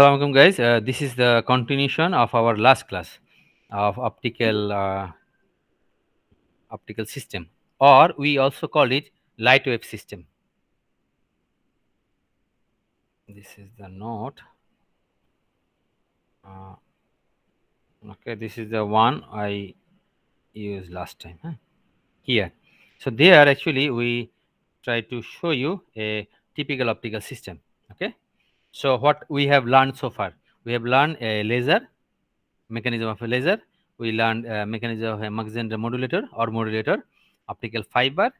Assalamualaikum guys. This is the continuation of our last class of optical system, or we also call it light wave system. This is the note. Uh, okay, this is the one I used last time. Here. So there actually we try to show you a typical optical system. Okay. So what we have learned so far, we have learned a laser mechanism of a laser. We learned mechanism of a Mach Zehnder modulator or modulator, optical fiber,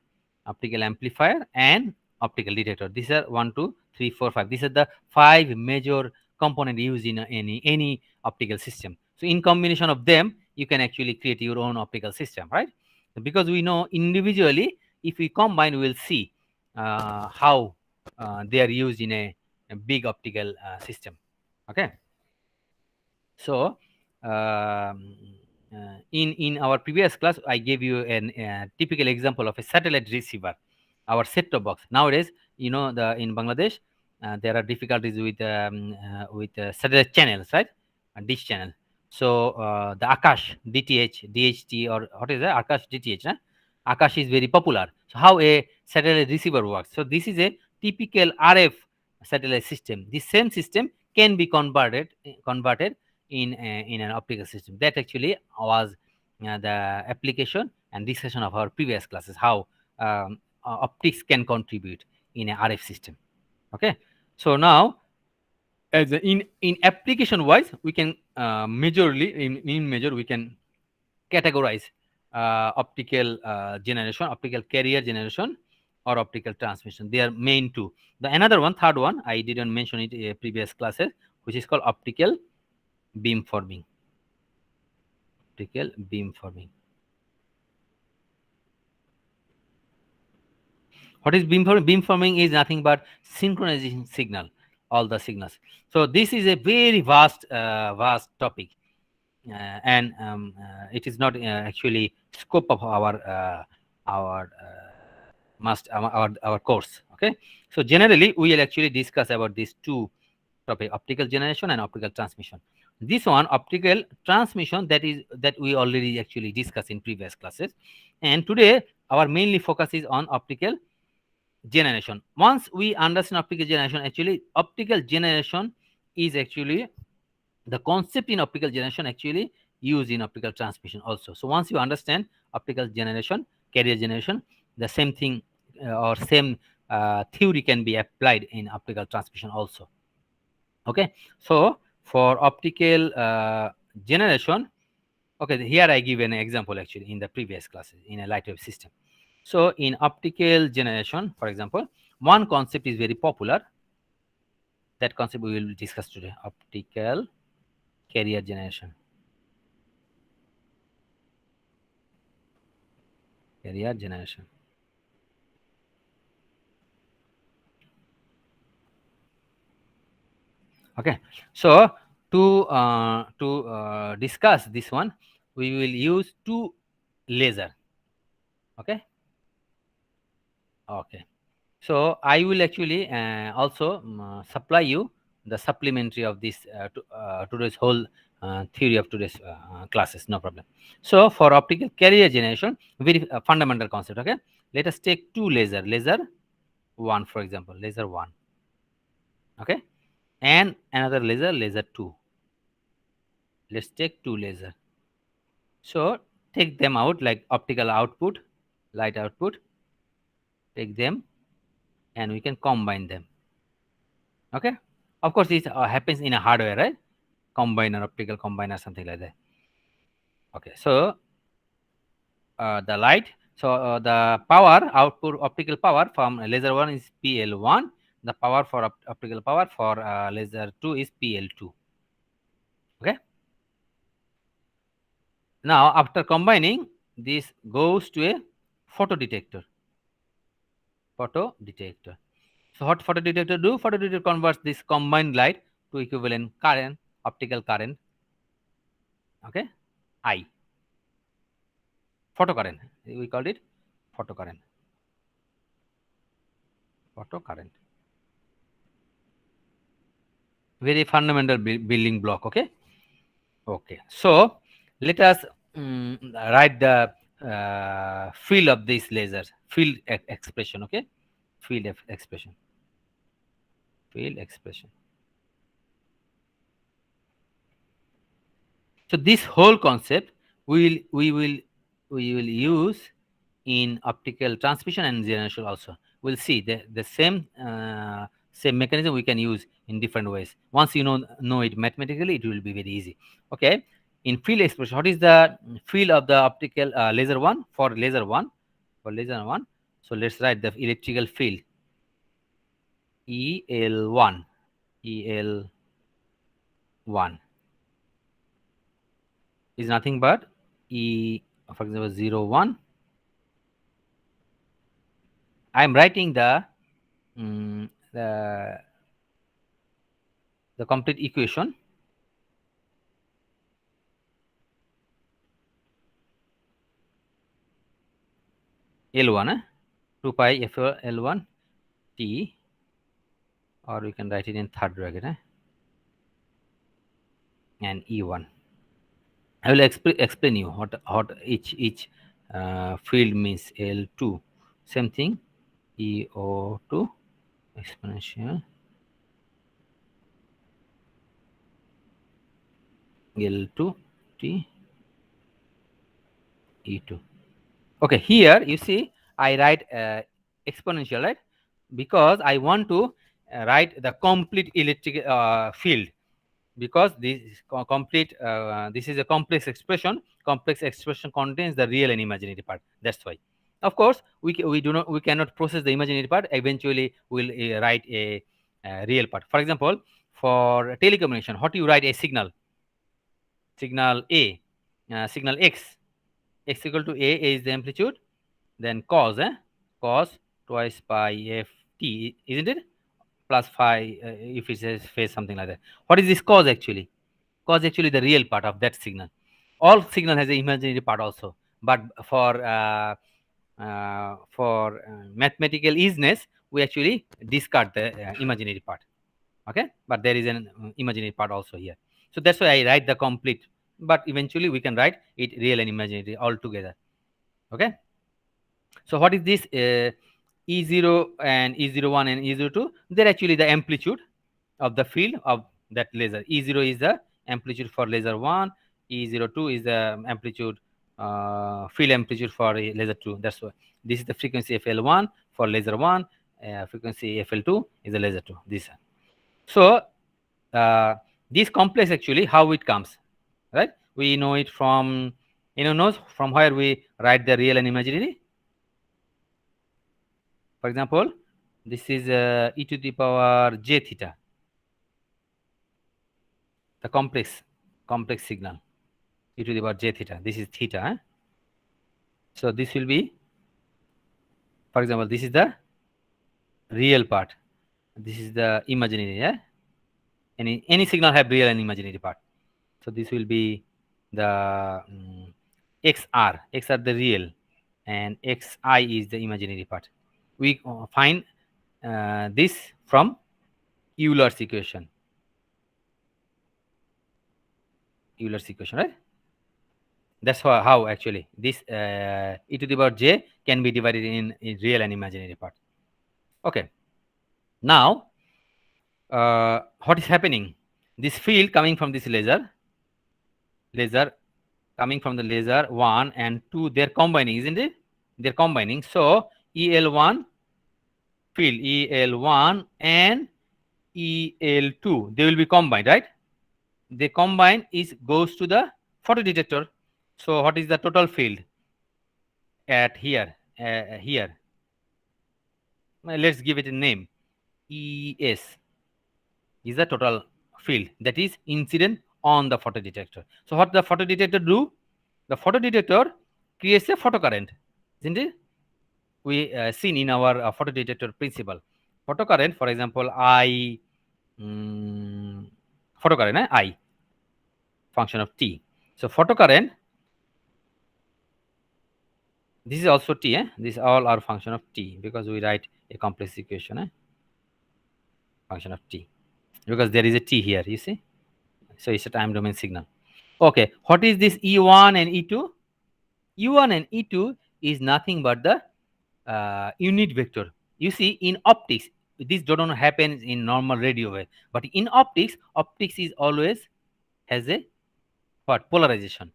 optical amplifier, and optical detector. These are 1, 2, 3, 4, 5. These are the 5 major components used in any optical system. So in combination of them, you can actually create your own optical system, right? Because we know individually, if we combine, we will see how they are used in a big optical system. Okay. So, in our previous class, I gave you an typical example of a satellite receiver, our set-top box. Nowadays, the in Bangladesh, there are difficulties with satellite channels, right? Dish channel. So the Akash, DTH, DHT, or what is that? Akash DTH, huh? Akash is very popular. So how a satellite receiver works? So this is a typical RF satellite system. The same system can be converted in an optical system. That actually was the application and discussion of our previous classes, how optics can contribute in a RF system. Okay. So now, as in application wise, we can majorly in major we can categorize optical generation, optical carrier generation, or optical transmission. They are main two. The another one, third one, I didn't mention it in previous classes, which is called optical beam forming. Optical beam forming. What is beam forming? Beam forming is nothing but synchronizing signal, all the signals. So this is a very vast topic, and it is not actually scope of our course. Okay, so generally we will actually discuss about these two topic: optical generation and optical transmission. This one, optical transmission, that we already actually discussed in previous classes, and today our mainly focus is on optical generation. Once we understand optical generation, actually optical generation is actually the concept in optical generation actually used in optical transmission also. So once you understand optical generation, carrier generation, the same thing or same theory can be applied in optical transmission also. Okay. So for optical generation, okay, here I give an example actually in the previous classes in a light wave system. So in optical generation, for example, one concept is very popular. That concept we will discuss today: optical carrier generation. Carrier generation. Okay. So to discuss this one, we will use two laser. Okay. Okay. So I will actually also supply you the supplementary of this today's whole theory of today's classes. No problem. So for optical carrier generation, very fundamental concept. Okay, let us take two laser one, for example, laser one. Okay, and another laser two. Let's take two laser. So take them out like optical output, light output. Take them, and we can combine them. Okay. Of course, this happens in a hardware, right? Combiner, optical combiner, something like that. Okay. So the light, so the power output, optical power from laser one is PL1. The power for optical power for laser two is PL2. Okay. Now after combining, this goes to a photodetector. Photodetector. So what photodetector do? Photodetector converts this combined light to equivalent current, optical current. Okay, I. Photocurrent. We called it photocurrent. Photocurrent. Very fundamental building block. Okay. Okay. So let us write the field of this laser. Field expression. Okay. Field expression. Field expression. So this whole concept we will use in optical transmission and generation also. We'll see the same mechanism we can use in different ways. Once you know it mathematically, it will be very easy. Okay. In field expression, what is the field of the optical laser one for laser one? For laser one, so let's write the electrical field EL1. EL1 is nothing but E, for example, 0, 1. I am writing mm, the the complete equation. L1, 2 pi f L1 T, or we can write it in third bracket, and E1. I will explain you what each field means. L2, same thing, EO2 exponential L2 T E2. Okay, here you see I write exponential, right? Because I want to write the complete electric field, because this is complete this is a complex expression. Complex expression contains the real and imaginary part. That's why, of course, we cannot process the imaginary part. Eventually we'll write a real part. For example, for telecommunication, what you write a signal, signal A, signal x equal to A is the amplitude, then cos, cos twice pi f t, isn't it? Plus phi if it says phase, something like that. What is this cos actually? Cos actually the real part of that signal. All signal has an imaginary part also, but for mathematical easiness, we actually discard the imaginary part. Okay, but there is an imaginary part also here. So that's why I write the complete, but eventually we can write it real and imaginary all together. Okay. So what is this E0 and E01 and E02? They're actually the amplitude of the field of that laser. E0 is the amplitude for laser 1, E02 is the amplitude field amplitude for laser 2. That's why this is the frequency FL1 for laser 1, frequency FL2 is the laser 2. This. So this complex actually how it comes, right? We know it from, knows from where we write the real and imaginary. For example, this is e to the power j theta, the complex signal, e to the power j theta. This is theta. So this will be, for example, this is the real part. This is the imaginary. Yeah. Any signal have real and imaginary part. So this will be the XR. XR the real, and XI is the imaginary part. We find this from Euler's equation. Euler's equation, right? That's how actually this e to the power j can be divided in real and imaginary part. Okay. Now, what is happening? This field coming from this laser coming from the laser 1 and 2, they're combining, isn't it? They're combining. So EL1 field, EL1 and EL2, they will be combined, right? They combine is goes to the photodetector. So what is the total field at here? Here, let's give it a name. ES is the total field that is incident on the photodetector. So what the photodetector do? The photodetector creates a photocurrent, isn't it? We seen in our photodetector principle. Photocurrent, for example, I photocurrent, I function of T. So photocurrent, this is also T. These all are function of T because we write a complex equation, function of T. because there is a T here, you see. So it's a time domain signal. Okay, what is this E1 and E2? E1 and E2 is nothing but the unit vector. You see, in optics, this don't happen in normal radio wave, but in optics, optics is always has a what polarization.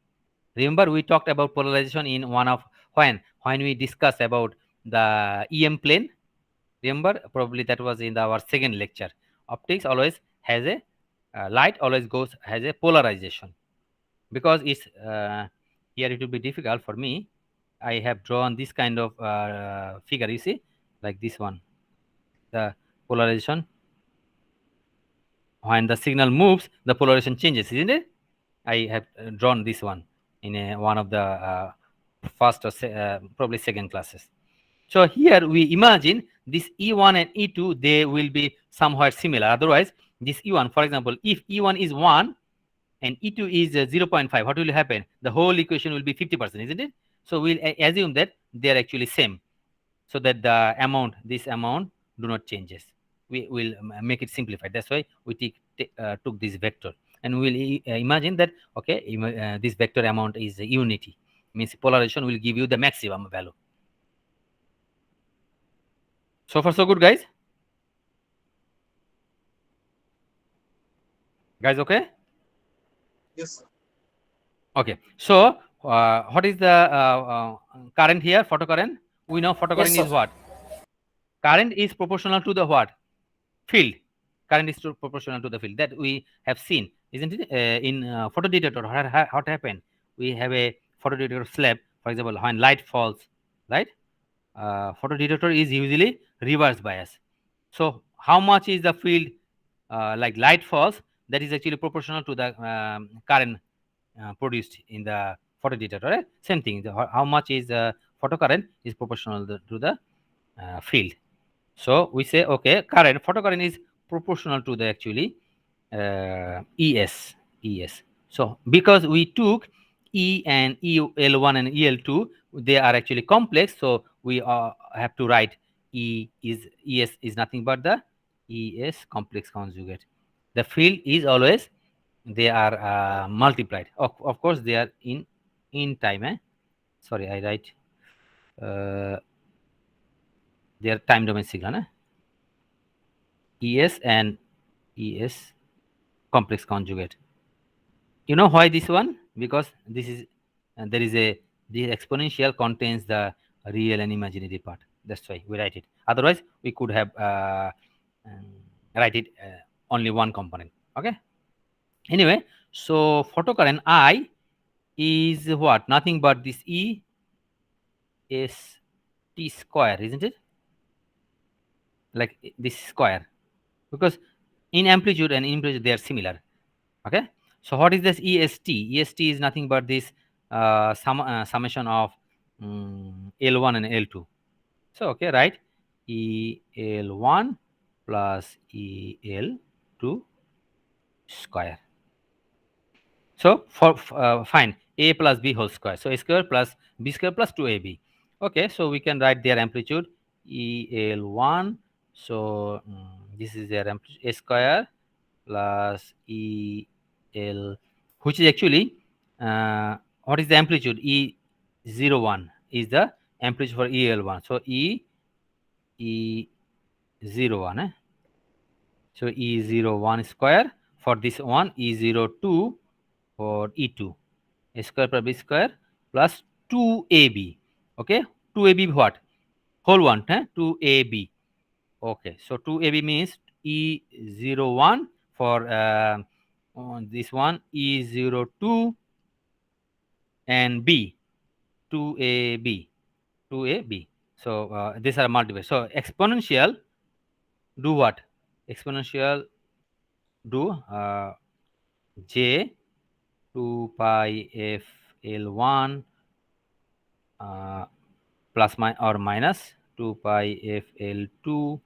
Remember, we talked about polarization in one of when we discussed about the EM plane. Remember, probably that was in our second lecture. Optics always has a light always goes has a polarization because it's here it will be difficult for me. I have drawn this kind of figure. You see, like this one, the polarization. When the signal moves, the polarization changes, isn't it? I have drawn this one in one of the first or probably second classes. So here we imagine this E1 and E2, they will be somewhat similar. Otherwise, this E1, for example, if E1 is 1 and E2 is 0.5, what will happen? The whole equation will be 50%, isn't it? So we'll assume that they are actually same, so that the amount, this amount, do not changes. We will make it simplified. That's why we took this vector, and we'll imagine that okay, this vector amount is unity, means polarization will give you the maximum value. So far so good, guys. Guys, okay? Yes, sir. Okay. So what is the current here? Photocurrent. We know Yes, photocurrent sir. is what? Current is proportional to the what? Field. Current is proportional to the field that we have seen, isn't it? In photodetector, what happened? We have a photodetector slab, for example, when light falls, right? Photodetector is usually reverse bias. So how much is the field like light falls? That is actually proportional to the current produced in the photodetector. Right? Same thing. How much is photocurrent is proportional to the field. So we say, okay, current, photocurrent is proportional to the actually ES. So because we took E and EL1 and EL2, they are actually complex. So we have to write ES is nothing but the ES complex conjugate. The field is always, they are multiplied. Of course, they are in time. Sorry, I write they are time domain signal. ES and ES complex conjugate. You know why this one? Because this is there is a the exponential contains the real and imaginary part. That's why we write it. Otherwise, we could have um, write it only one component. Okay. Anyway, so photocurrent I is what? Nothing but this E is T square, isn't it? Like this square, because in amplitude and amplitude they are similar. Okay. So what is this EST? EST is nothing but this summation of L1 and L2. So okay, right? EL1 plus EL2 square. So for fine, A plus B whole square. So A square plus B square plus 2AB. Okay, so we can write their amplitude EL1. So this is their amplitude A square plus EL, which is actually what is the amplitude? E01 is the amplitude for EL1. So E01. So E01 square for this one, E02 for E2. A square plus B square plus 2AB. Okay, 2AB what? Whole one, 2AB. Okay, so 2AB means E01 for on this one, E02 and B, 2AB, 2AB. So these are multiple. So exponential do what? Exponential do J 2 pi F L1 plus or minus 2 pi F L2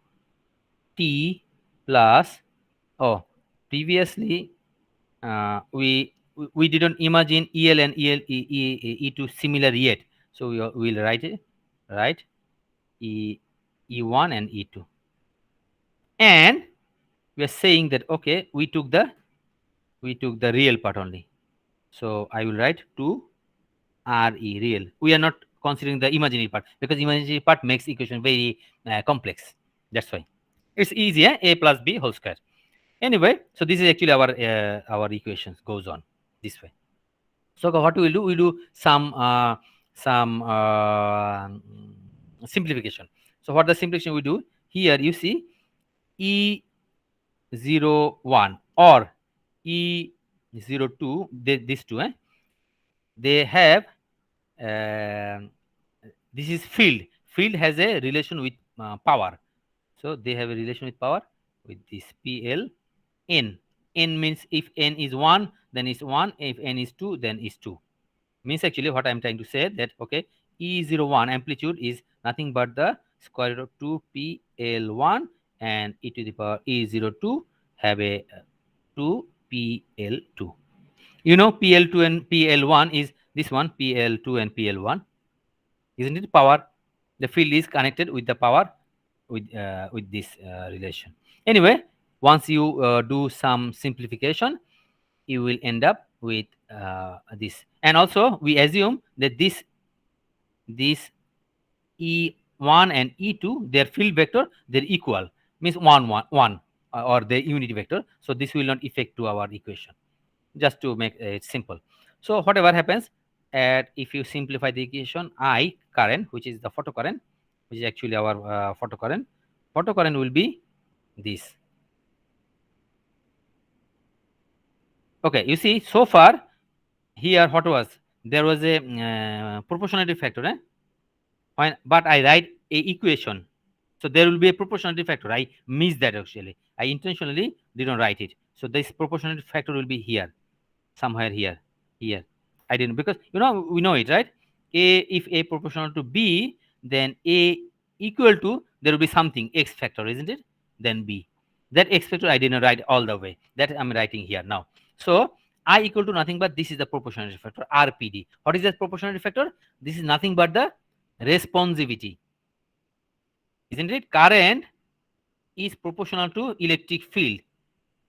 T plus, oh, previously we didn't imagine EL and E2 similar yet. So we will write it, E1 and E2. And we are saying that okay, we took the real part only. So I will write 2 RE real. We are not considering the imaginary part because imaginary part makes equation very complex. That's why it's easier. A plus B whole square. Anyway, so this is actually our equations goes on this way. So what we will do? We do some simplification. So what the simplification we do here? You see E01 or E02. These two, they have this is field. Field has a relation with power. So they have a relation with power with this PL n. N means if n is 1, then is 1. If n is 2, then is 2. Means actually what I'm trying to say that okay, E01 amplitude is nothing but the square root of 2 PL1 and e to the power E02 have a 2 PL2. You know PL2 and PL1 is this one PL2 and PL1. Isn't it power? The field is connected with the power with this relation. Anyway, once you do some simplification, you will end up with this. And also, we assume that this E1 and E2, their field vector, they're equal, means 1, 1, 1, or the unity vector. So this will not affect to our equation. Just to make it simple. So whatever happens, if you simplify the equation, I current, which is the photocurrent, which is actually our photocurrent will be this. Okay, you see, so far here what was there was a proportionality factor, Fine, but I write a equation, so there will be a proportionality factor. I missed that actually. I intentionally didn't write it. So this proportionality factor will be here, somewhere here. I didn't, because we know it, right? If A proportional to B, then A equal to, there will be something X factor, isn't it? Then B. That X factor I didn't write all the way. That I'm writing here now. So I equal to nothing but this is the proportionality factor, RPD. What is that proportionality factor? This is nothing but the responsivity, isn't it? Current is proportional to electric field.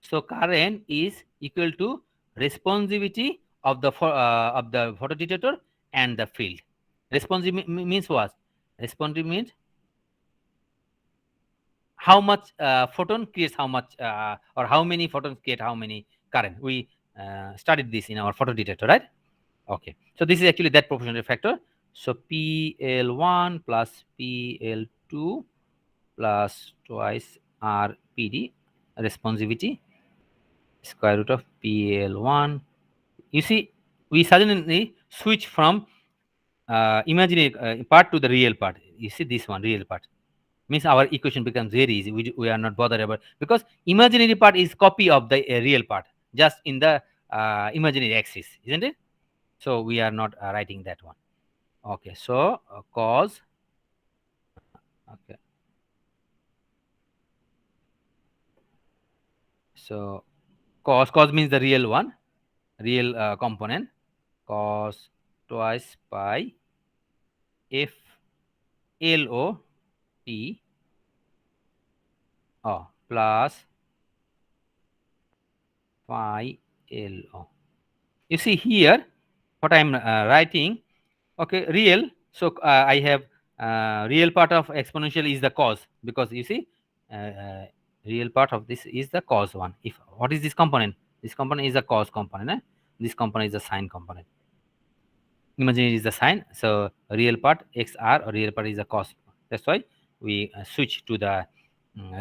So current is equal to responsivity of the photodetector and the field. Responsive means what? Responsive means how much photon creates how much or how many photons create how many current. We studied this in our photodetector, right? Okay. So this is actually that proportionality factor. So PL1 plus PL2 plus twice RPD, responsivity, square root of PL1. You see, we suddenly switch from imaginary part to the real part. You see this one, real part. Means our equation becomes very easy. We are not bothered about, because imaginary part is copy of the real part, just in the imaginary axis, isn't it? So we are not writing that one. Okay, so cos. Okay. So cos means the real one, real component. Cos twice pi f LO T plus phi LO. You see here what I'm writing. Okay, real. So I have real part of exponential is the cos, because you see real part of this is the cos one. If what is this component? This component is the cos component. This component is the sine component. Imaginary is the sine. So real part XR, or real part is the cos. That's why we switch to the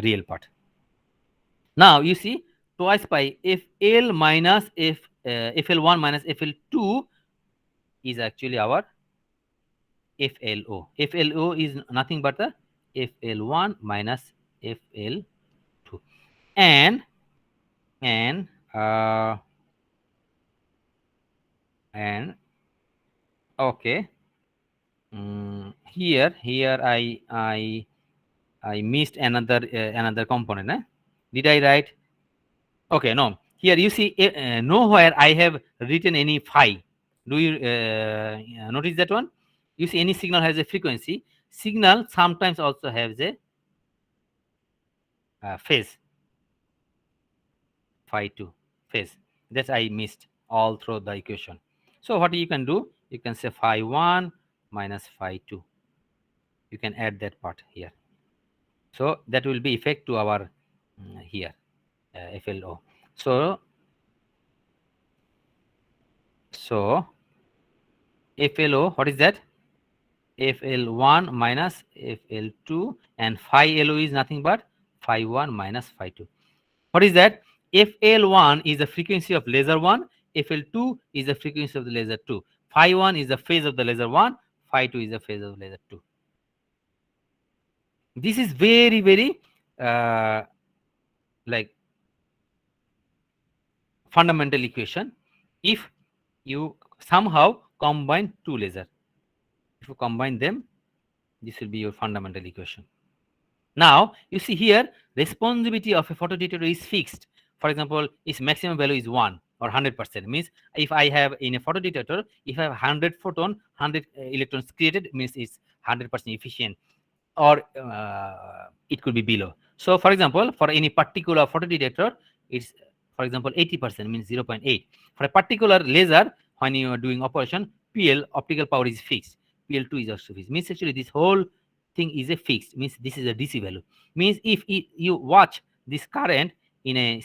real part. Now you see twice pi FL minus FL1 minus FL2 is actually our FLO. FLO is nothing but the FL1 minus FL2. And uh, okay, here I missed another component. Did I write? Okay, no. Here you see nowhere I have written any phi. Do you notice that one? You see any signal has a frequency. Signal sometimes also has a phase. phi2 phase. That I missed all through the equation. So what you can do, you can say phi1 minus phi2. You can add that part here. So that will be effect to our here FLO. So FLO, what is that? FL1 minus FL2, and phi LO is nothing but phi1 minus phi2. What is that? FL1 is the frequency of laser 1, FL2 is the frequency of the laser 2. Phi1 is the phase of the laser 1, phi2 is the phase of laser 2. This is very, very like fundamental equation. If you somehow combine two lasers, if you combine them, this will be your fundamental equation. Now you see here, responsivity of a photodetector is fixed. For example, its maximum value is 1 or 100%. Means if I have in a photodetector, if I have 100 photon, 100 electrons created, means it's 100% efficient, or it could be below. So for example, for any particular photodetector, it's for example 80%, means 0.8. For a particular laser, when you are doing operation, PL, optical power, is fixed. PL2 is also fixed. Means actually this whole thing is a fixed. Means this is a DC value. Means if you watch this current in a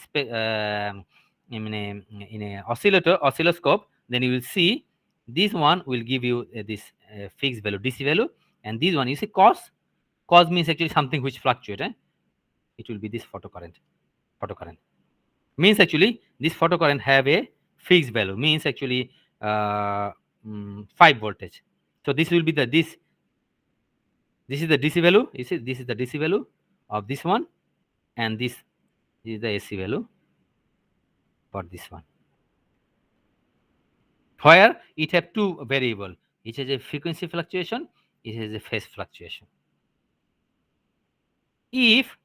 in a oscilloscope, then you will see this one will give you this fixed value, DC value, and this one you see cos. Cos means actually something which fluctuates. It will be this photocurrent. Photocurrent means actually this photocurrent have a fixed value. Means actually 5 voltage. So this will be the this. This is the DC value. You see, this is the DC value of this one, and this is the AC value for this one. Where it have two variable. It has a frequency fluctuation. It has a phase fluctuation. If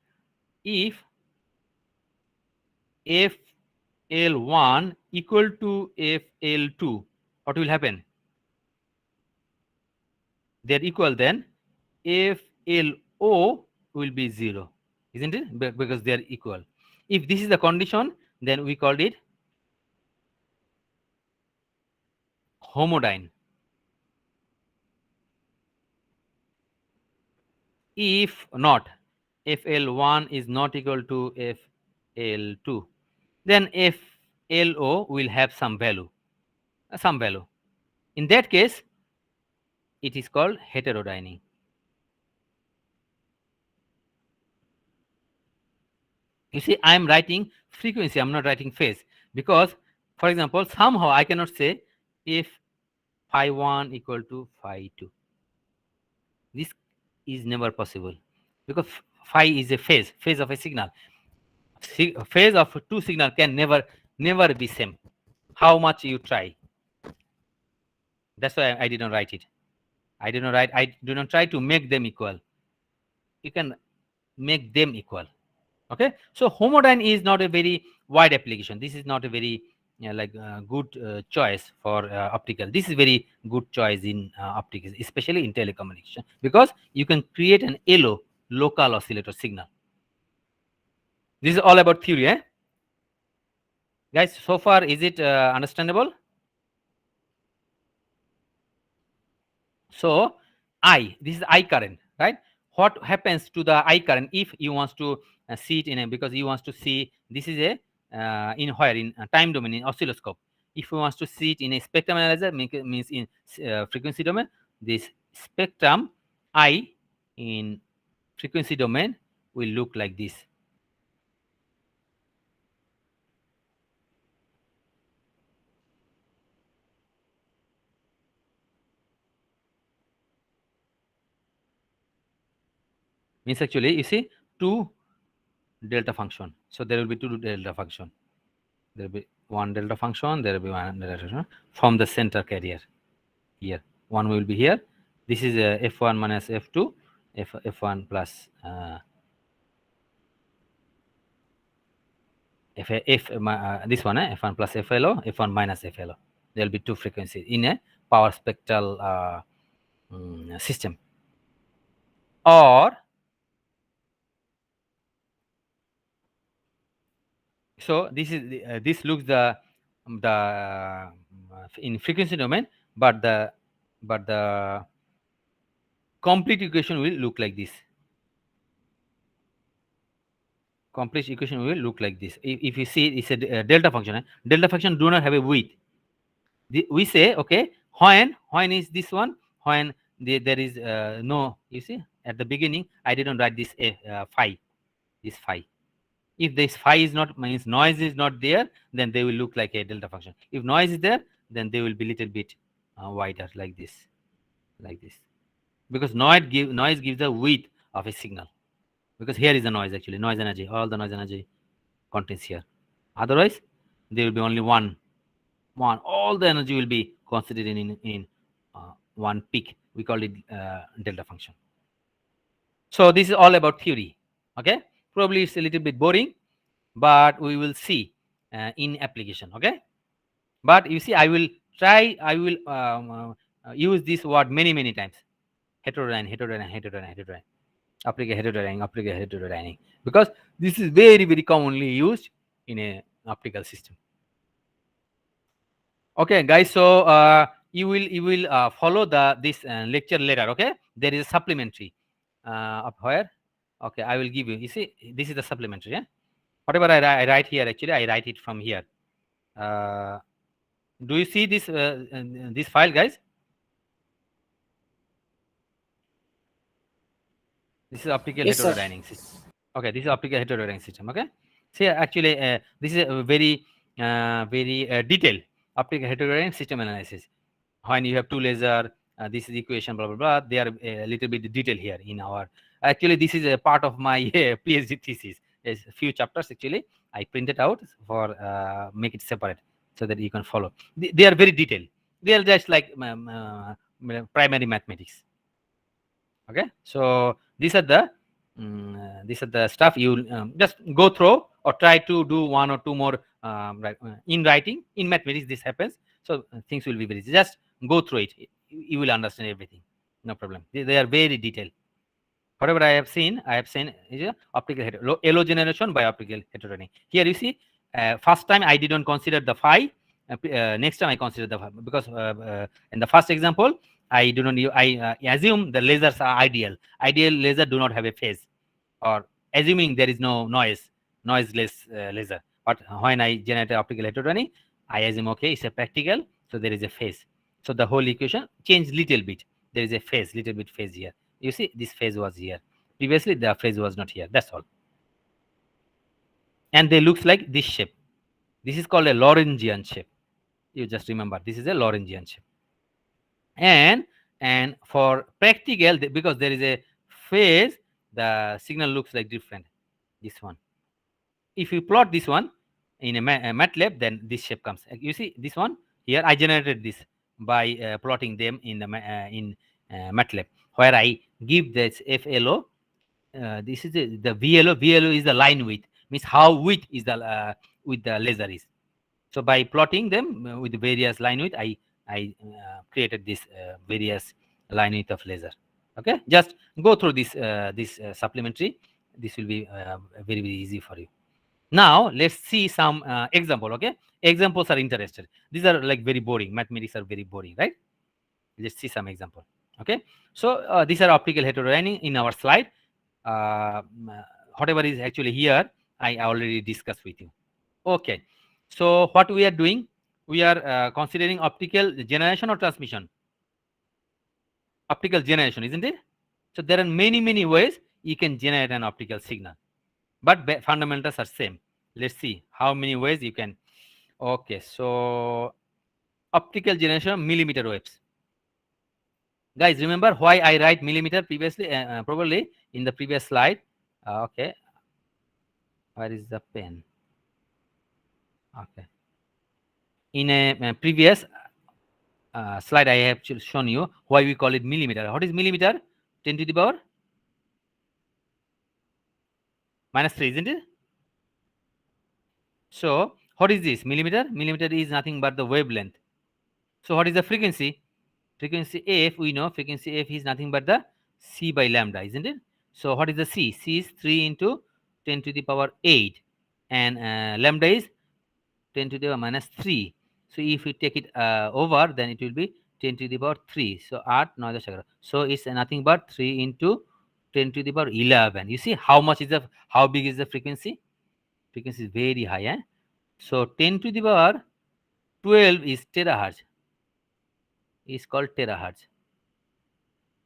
FL1 equal to FL2, what will happen? They're equal, then FLO will be 0, isn't it? Because they are equal. If this is the condition, then we called it homodyne. If not, FL1 is not equal to FL2, then FLO will have some value. In that case, it is called heterodyning. You see, I am writing frequency, I'm not writing phase, because, for example, somehow I cannot say if phi1 equal to phi2. This is never possible, because phi is a phase of a signal. Phase of two signal can never be same, how much you try. That's why I did not write it. I do not try to make them equal. You can make them equal. Okay, so homodyne is not a very wide application. This is not a very good choice for optical. This is very good choice in optics, especially in telecommunication, because you can create an LO, local oscillator signal. This is all about theory, guys. So far, is it understandable? So this is I current, right? What happens to the I current if you want to see it in a, because you want to see, this is a in where, in time domain, in oscilloscope. If you want to see it in a spectrum analyzer, means in frequency domain, this spectrum I in frequency domain will look like this. Means actually, you see, two delta function. So there will be two delta function. There will be one delta function. There will be one delta function from the center carrier. Here, one will be here. This is f1 minus f2, f1 plus this one, f1 plus FLO, f1 minus FLO. There will be two frequencies in a power spectral system. Or So this looks in frequency domain, but the complete equation will look like this. Complete equation will look like this. If you see, it's a delta function. Delta function do not have a width. We say, okay, when is this one, when there is no, you see, at the beginning I didn't write this phi, this phi. If this phi is not, means noise is not there, then they will look like a delta function. If noise is there, then they will be little bit wider, like this, because noise gives the width of a signal, because here is the noise, actually noise energy, all the noise energy contains here. Otherwise there will be only one, all the energy will be concentrated in one peak. We call it delta function. So this is all about theory. Okay, probably it's a little bit boring, but we will see in application. Okay, but you see, I will use this word many times: heterodynamic, optical heterodynamic, because this is very commonly used in a optical system. Okay, guys, so you will follow this lecture later. Okay, there is a supplementary up here. Okay, I will give you. You see, this is the supplementary. Yeah, whatever I write here, actually I write it from here. Do you see this file, guys? This is optical Yes, sir. heterodynamic system. Okay, this is optical heterodynamic system. Okay, see, actually this is a very detailed optical heterodynamic system analysis. When you have two laser, this is equation, blah blah blah. They are a little bit detailed here in our. Actually, this is a part of my PhD thesis. There's a few chapters, actually I printed out for make it separate so that you can follow. They are very detailed. They are just like primary mathematics. Okay, so these are the stuff you just go through, or try to do one or two more in writing. In mathematics this happens, so things will be very, just go through it. You will understand everything, no problem. They are very detailed. Whatever I have seen is optical LO generation by optical heterodynamic. Here you see, first time I didn't consider the phi. Next time I consider the phi, because in the first example I do not. I assume the lasers are ideal. Ideal laser do not have a phase, or assuming there is no noiseless laser. But when I generate optical heterodynamic, I assume, okay, it's a practical, so there is a phase. So the whole equation changed little bit. There is a phase, little bit phase here. You see, this phase was here. Previously, the phase was not here. That's all. And they looks like this shape. This is called a Lorentzian shape. You just remember, this is a Lorentzian shape. And for practical, because there is a phase, the signal looks like different. This one. If you plot this one in a MATLAB, then this shape comes. You see this one here. I generated this by plotting them in the MATLAB, where I give this FLO. This is the VLO. VLO is the line width, means how width is the with the laser is. So by plotting them with various line width, I created this various line width of laser. Okay, just go through this supplementary. This will be very easy for you. Now let's see some example. Okay, examples are interested. These are like very boring. Mathematics are very boring, right? Let's see some example. Okay, so these are optical heterodynamic in our slide. Whatever is actually here, I already discussed with you. Okay, so what we are doing, we are considering optical generation or transmission. Optical generation, isn't it? So there are many ways you can generate an optical signal, but fundamentals are same. Let's see how many ways you can. Okay, so optical generation, millimeter waves. Guys, remember why I write millimeter previously? Probably in the previous slide. Okay, where is the pen? Okay, in a previous slide I have shown you why we call it millimeter. What is millimeter? 10 to the power -3, isn't it? So what is this? Millimeter? Millimeter is nothing but the wavelength. So what is the frequency? Frequency F, we know frequency F is nothing but the C by lambda, isn't it? So what is the C? C is 3 into 10 to the power 8. and lambda is 10 to the power minus 3. So if you take it over, then it will be 10 to the power 3. So 8 9 11. So it's nothing but 3 into 10 to the power 11. You see how much is the, how big is the frequency? Frequency is very high. So 10 to the power 12 is terahertz. Is called terahertz.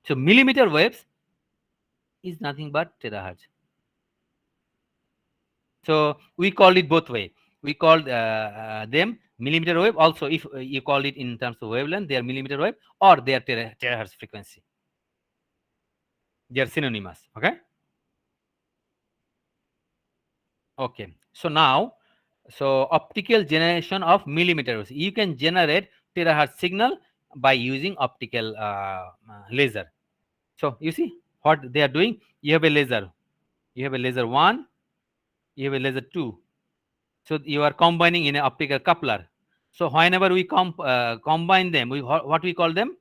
So millimeter waves is nothing but terahertz. So we call it both way. We call them millimeter wave. Also, if you call it in terms of wavelength, they are millimeter wave or they are terahertz frequency. They are synonymous. Okay. Okay. So now, so optical generation of millimeter waves. You can generate terahertz signal by using optical laser. So you see what they are doing. You have a laser. You have a laser 1. You have a laser 2. So you are combining in an optical coupler. So whenever we combine them, what we call them?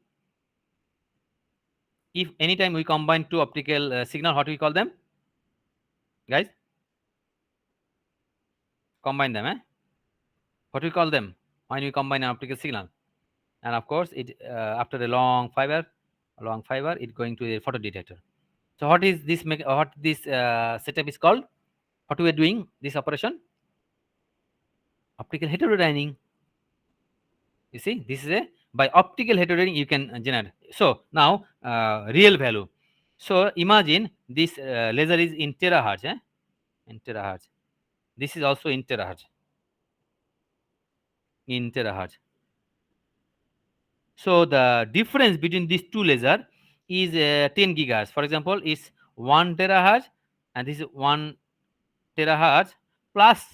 If anytime we combine two optical signal, what we call them? Guys, combine them. What we call them when we combine an optical signal? And of course, it after a long fiber, it going to a photodetector. So what is this? What this setup is called? What we are doing this operation? Optical heterodyning. You see, this is a by optical heterodyning you can generate. So now real value. So imagine this laser is in terahertz, in terahertz. This is also in terahertz, in terahertz. So the difference between these two laser is 10 gigahertz. For example, is 1 terahertz and this is 1 terahertz plus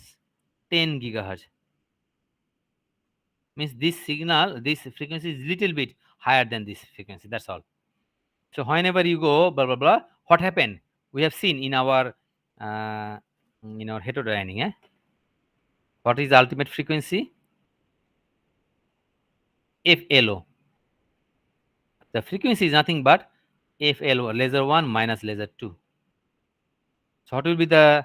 10 gigahertz. Means this signal, this frequency is little bit higher than this frequency. That's all. So whenever you go blah blah blah, what happened? We have seen in our heterodyning. What is the ultimate frequency? FLO. The frequency is nothing but FLO, laser 1 minus laser 2. So what will be the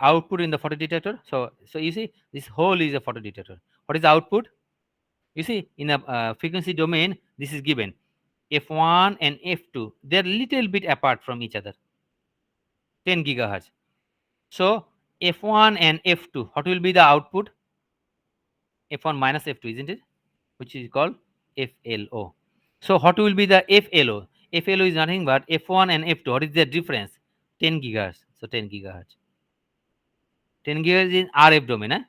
output in the photodetector? So you see this whole is a photodetector. What is the output? You see in a frequency domain, this is given F1 and F2. They're little bit apart from each other, 10 gigahertz. So F1 and F2, what will be the output? F1 minus F2, isn't it? Which is called FLO. So what will be the FLO? FLO is nothing but F1 and F2. What is their difference? 10 gigahertz. So 10 gigahertz. 10 gigahertz in RF domain.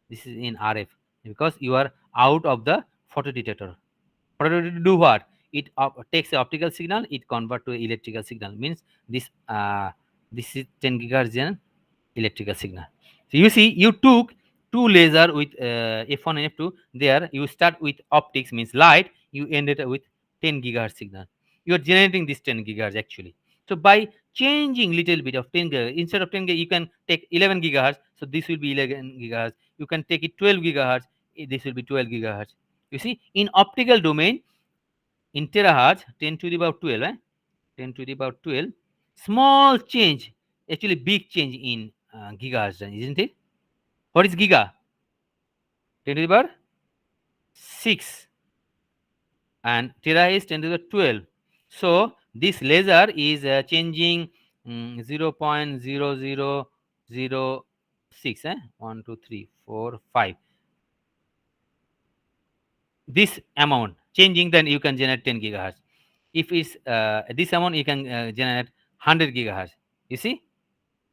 This is in RF because you are out of the photodetector. Photodetector do what? It takes the optical signal, it convert to electrical signal. Means this is 10 gigahertz in electrical signal. So you see, you took two laser with F1 and F2. There you start with optics, means light. You ended with 10 gigahertz signal. You are generating this 10 gigahertz actually. So by changing little bit of 10 gigahertz, instead of 10 gigahertz, you can take 11 gigahertz. So this will be 11 gigahertz. You can take it 12 gigahertz. This will be 12 gigahertz. You see, in optical domain, in terahertz, 10 to the power 12, 10 to the power 12, small change, actually big change in gigahertz, isn't it? What is giga? 10 to the power 6 and tera is 10 to the 12. So this laser is changing 0.0006. 1 2 3 4 5. This amount changing, then you can generate 10 gigahertz. If it's this amount, you can generate 100 gigahertz. You see,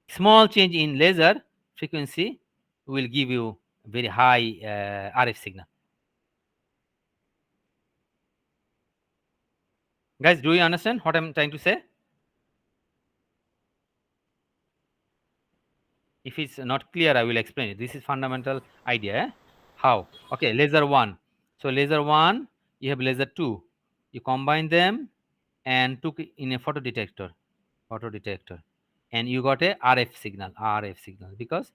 small change in laser frequency will give you very high RF signal. Guys, do you understand what I'm trying to say? If it's not clear, I will explain it. This is fundamental idea. How? Okay, laser 1. So laser 1, you have laser 2. You combine them and took it in a photodetector. And you got a RF signal, because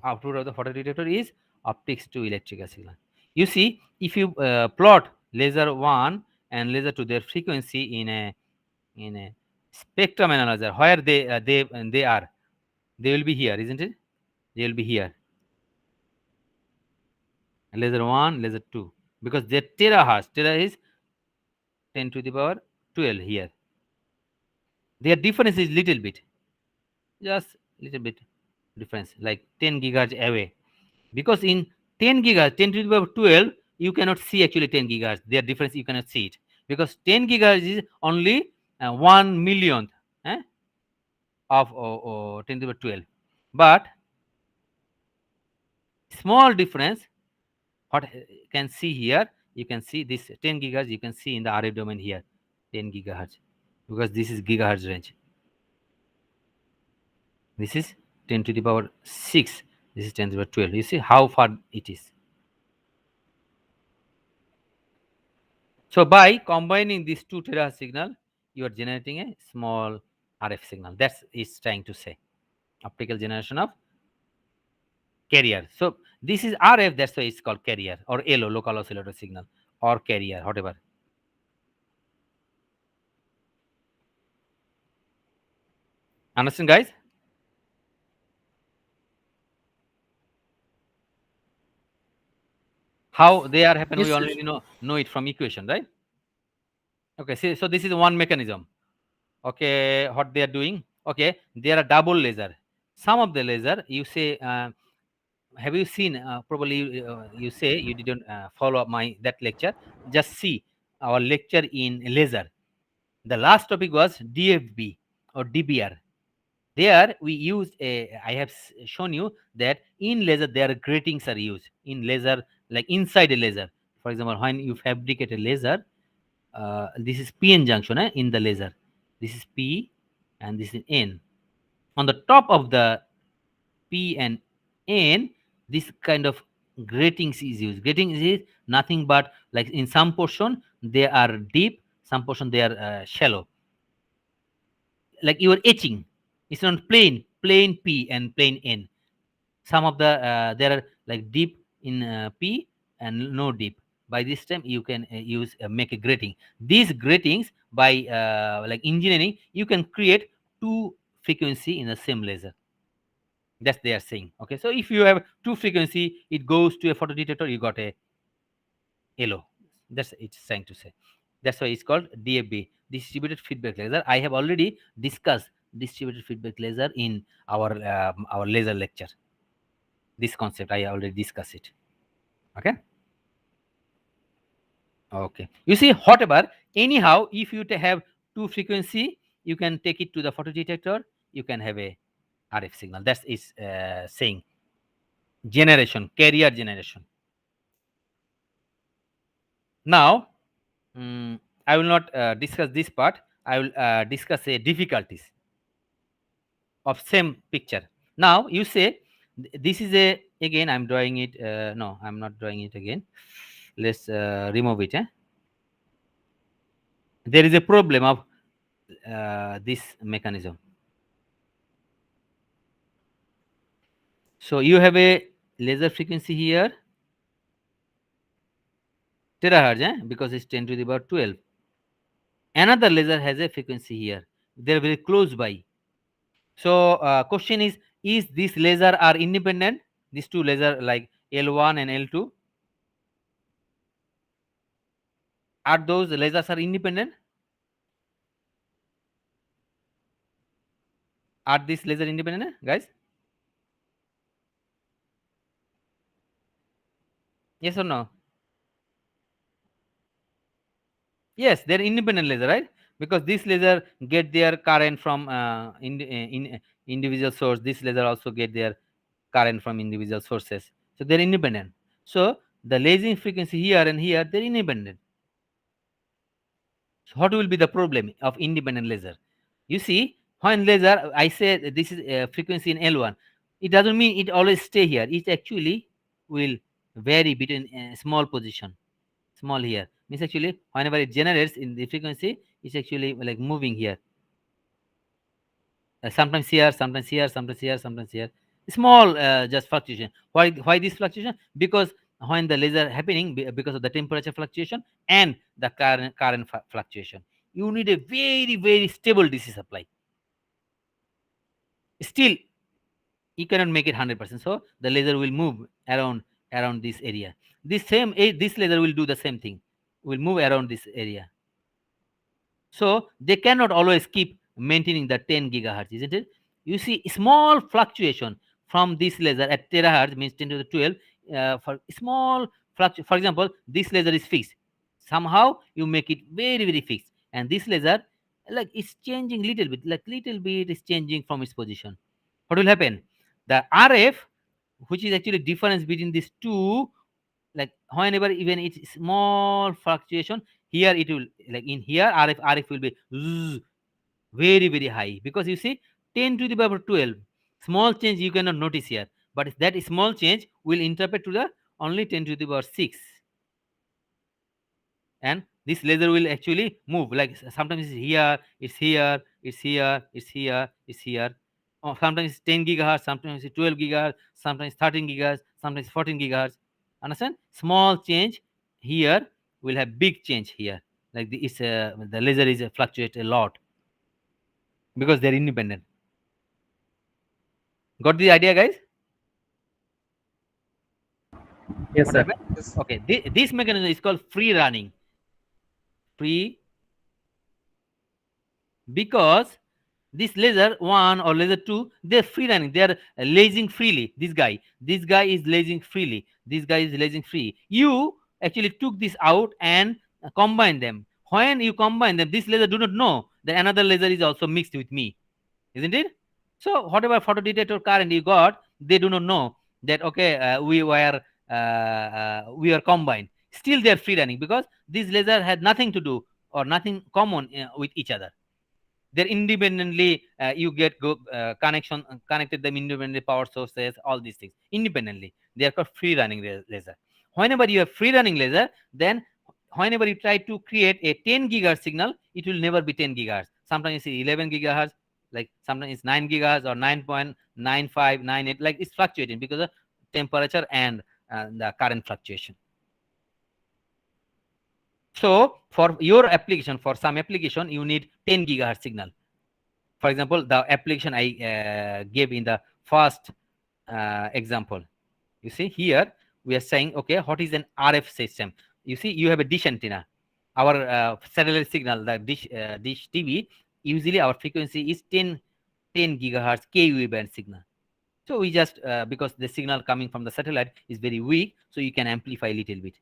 output of the photodetector is optics to electrical signal. You see, if you plot laser 1 and laser 2, their frequency in a spectrum analyzer, where they are, they will be here, isn't it? They will be here. Laser 1, laser 2. Because their terahertz, tera is 10 to the power 12 here. Their difference is little bit. Just little bit difference, like 10 gigahertz away. Because in 10 gigahertz, 10 to the power 12, you cannot see actually 10 gigahertz. Their difference, you cannot see it. Because 10 gigahertz is only 1 millionth of 10 to the power 12. But small difference, what you can see here, you can see this 10 gigahertz, you can see in the RF domain here, 10 gigahertz. Because this is gigahertz range. This is 10 to the power 6. This is 10 to the power 12. You see how far it is. So by combining these two terahertz signal, you are generating a small RF signal. That's it's trying to say. Optical generation of carrier. So this is RF, that's why it's called carrier, or LO, local oscillator signal, or carrier, whatever. Understand, guys? How they are happen, we Yes, already know it from equation, right? Okay, so this is one mechanism. Okay, what they are doing? Okay, they are a double laser. Some of the laser, you say, have you seen? Probably you say you didn't follow up my that lecture. Just see our lecture in laser. The last topic was DFB or DBR. There we use a. I have shown you that in laser there gratings are used in laser, like inside a laser. For example, when you fabricate a laser, this is PN junction in the laser. This is P and this is N. On the top of the P and N, this kind of gratings is used. Gratings is nothing but, like, in some portion they are deep, some portion they are shallow. Like you are etching. It's not plain P and plain N. Some of the there are like deep in P and no deep. By this time you can use make a grating. These gratings, by like engineering, you can create two frequency in the same laser. That's they are saying. Okay, so if you have two frequency, it goes to a photodetector, you got a LO. That's it's trying to say. That's why it's called DFB, distributed feedback laser. I have already discussed distributed feedback laser in our laser lecture. This concept I already discussed it. Okay. Okay. You see, whatever. Anyhow, if you have two frequency, you can take it to the photodetector. You can have a RF signal. That's is saying generation, carrier generation. Now, I will not discuss this part. I will discuss difficulties of same picture. Now you say this is a, again I'm drawing it. No, I'm not drawing it again. Let's remove it. There is a problem of this mechanism. So you have a laser frequency here, terahertz, because it's 10 to the power 12. Another laser has a frequency here. They're very close by. So question is this laser are independent? These two laser, like L1 and L2, are those lasers are independent? Are these laser independent, guys? Yes or no? Yes, they're independent laser, right? Because this laser get their current from individual source. This laser also get their current from individual sources. So they're independent. So the lasing frequency here and here, they're independent. So what will be the problem of independent laser? You see, when laser, I say this is a frequency in L1. It doesn't mean it always stay here. It actually will vary between small position. Small here means actually whenever it generates in the frequency, it's actually like moving here. Sometimes here, sometimes here, sometimes here, sometimes here. Small just fluctuation. Why this fluctuation? Because when the laser happening, because of the temperature fluctuation and the current fluctuation, you need a very stable DC supply. Still, You cannot make it 100%. So the laser will move around this area. This laser will do the same thing, will move around this area. So they cannot always keep maintaining the 10 gigahertz, isn't it? You see small fluctuation from this laser at terahertz, means 10 to the 12. For small fluctuation, for example, this laser is fixed. Somehow you make it very very fixed, and this laser, like, it's changing little bit, like little bit is changing from its position. What will happen? The RF, which is actually difference between these two, like whenever even it's small fluctuation, here it will, like in here, RF will be zzz, very very high, because you see 10 to the power 12, small change you cannot notice here, but that small change will interpret to the only 10 to the power 6, and this laser will actually move, like sometimes it's here, it's here, it's here, it's here, it's here. Sometimes it's 10 gigahertz, sometimes it's 12 gigahertz, sometimes 13 gigahertz, sometimes 14 gigahertz. Understand? Small change here will have big change here, like the laser is fluctuate a lot because they're independent. Got the idea, guys? Yes, What sir. happened? Yes. Okay, this mechanism is called free running. Free, because this laser 1 or laser 2, they're free running, they're lasing freely. This guy is lasing freely, this guy is lasing free. You actually took this out and combine them. When you combine them, this laser do not know that another laser is also mixed with me, isn't it? So whatever photodetector current you got, they do not know that, okay, we are combined. Still they are free running, because this laser had nothing to do or nothing common with each other. They're independently, you get connected them independently, power sources, all these things independently. They are called free running laser. Whenever you have free running laser, then whenever you try to create a 10 gigahertz signal, it will never be 10 gigahertz. Sometimes it's 11 gigahertz, like sometimes it's 9 gigahertz or 9.9598, like it's fluctuating because of temperature and the current fluctuation. So for your application, for some application, you need 10 gigahertz signal. For example, the application I gave in the first example. You see here, we are saying, okay, what is an RF system? You see, you have a dish antenna. Our satellite signal, the dish TV, usually our frequency is 10 gigahertz KU band signal. So we just, because the signal coming from the satellite is very weak, so you can amplify a little bit.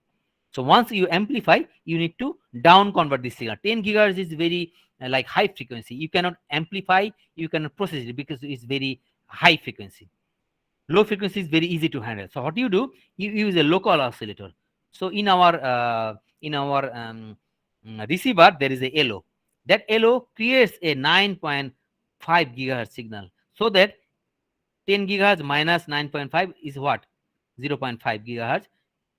So once you amplify, you need to down convert this signal. 10 gigahertz is very like high frequency. You cannot amplify, you cannot process it because it's very high frequency. Low frequency is very easy to handle. So what you do, you use a local oscillator. So in our receiver, there is a LO. That LO creates a 9.5 gigahertz signal. So that 10 gigahertz minus 9.5 is what? 0.5 gigahertz.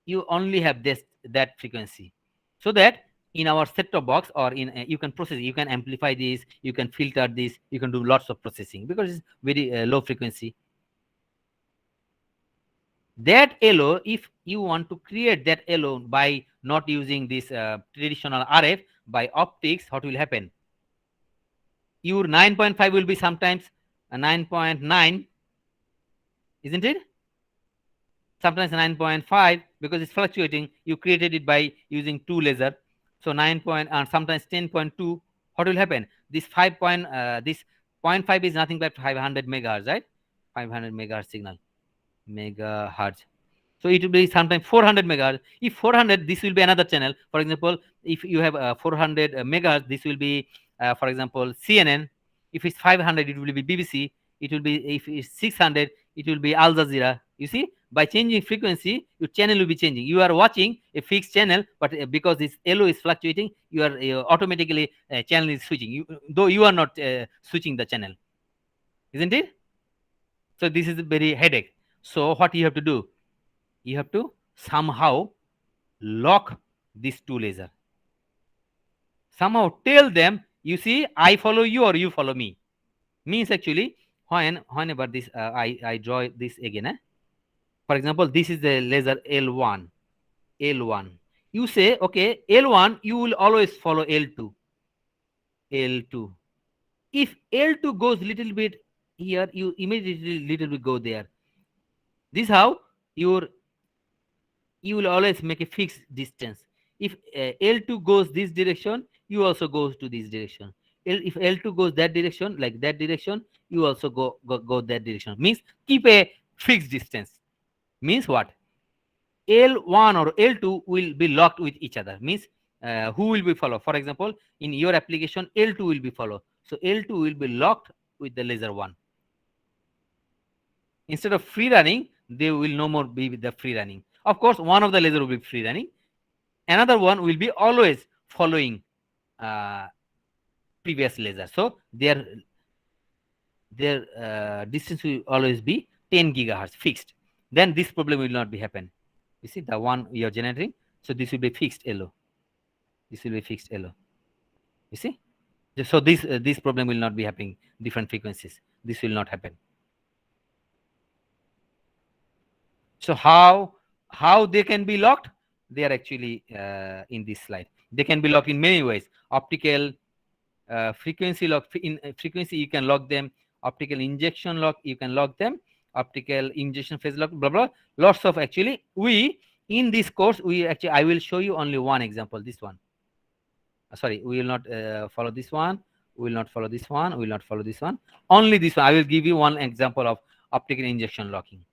You only have that frequency, so that in our set-top box or in you can process, you can amplify this, you can filter this, you can do lots of processing because it's very low frequency. That LO, if you want to create that LO by not using this traditional RF, by optics, what will happen? Your 9.5 will be sometimes 9.9, isn't it? Sometimes 9.5, because it's fluctuating. You created it by using two laser. So 9 point and sometimes 10.2. What will happen? This 0.5 is nothing but 500 megahertz, right? 500 megahertz signal. Megahertz. So it will be sometimes 400 megahertz. If 400, this will be another channel. For example, if you have 400 megahertz, this will be, for example, CNN. If it's 500, it will be BBC. It will be, if it's 600, it will be Al Jazeera. You see, by changing frequency, your channel will be changing. You are watching a fixed channel, but because this LO is fluctuating, you are automatically channel is switching. Though you are not switching the channel, isn't it? So this is a very headache. So what you have to do? You have to somehow lock these two laser. Somehow tell them, you see, I follow you or you follow me. Means actually, whenever this, I draw this again. For example, this is the laser L1. L1. You say, okay, L1, you will always follow L2. L2. If L2 goes little bit here you immediately little bit go there. This is how you will always make a fixed distance. If L2 goes this direction, you also goes to this direction. If L2 goes that direction, like that direction, you also go that direction. Means keep a fixed distance. Means what? L1 or L2 will be locked with each other. Means who will be follow? For example, in your application, L2 will be follow. So L2 will be locked with the laser 1. Instead of free running, they will no more be with the free running. Of course, one of the laser will be free running. Another one will be always following previous laser. So their distance will always be 10 gigahertz fixed. Then this problem will not be happen. You see the one you are generating. So this will be fixed LO. This will be fixed LO. You see. So this problem will not be happening. Different frequencies. This will not happen. So how they can be locked? They are actually in this slide. They can be locked in many ways. Optical frequency lock. In frequency you can lock them. Optical injection lock, you can lock them. Optical injection phase lock, blah blah. Lots of actually we in this course I will show you only one example. This one. Sorry, we will not follow this one. We will not follow this one. We will not follow this one. Only this one. I will give you one example of optical injection locking.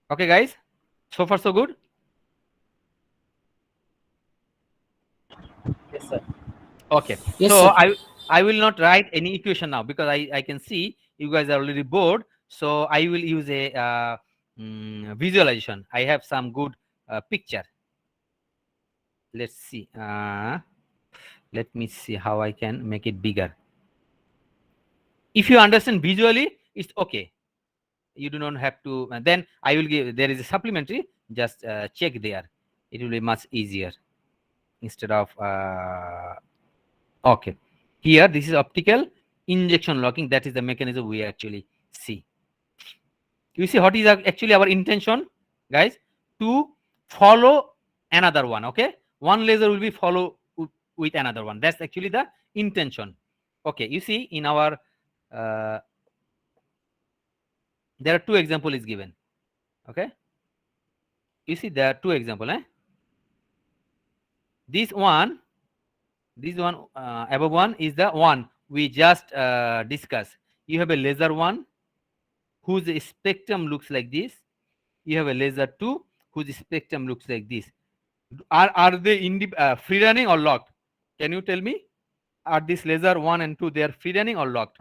Okay, guys. So far, so good. Yes, sir. Okay. Yes, So sir. I will not write any equation now because I can see you guys are already bored. So I will use a visualization. I have some good picture. Let's see. Let me see how I can make it bigger. If you understand visually, it's okay. You do not have to. Then I will give. There is a supplementary. Just check there. It will be much easier instead of. Okay. Here, this is optical injection locking. That is the mechanism we actually see. You see what is actually our intention, guys? To follow another one. Okay. One laser will be follow with another one. That's actually the intention. Okay. You see in our there are two examples is given. Okay. You see there are two examples. This one above one is the one we just discussed. You have a laser 1 whose spectrum looks like this. You have a laser 2 whose spectrum looks like this. Are they free running or locked? Can you tell me? Are this laser 1 and 2 they are free running or locked?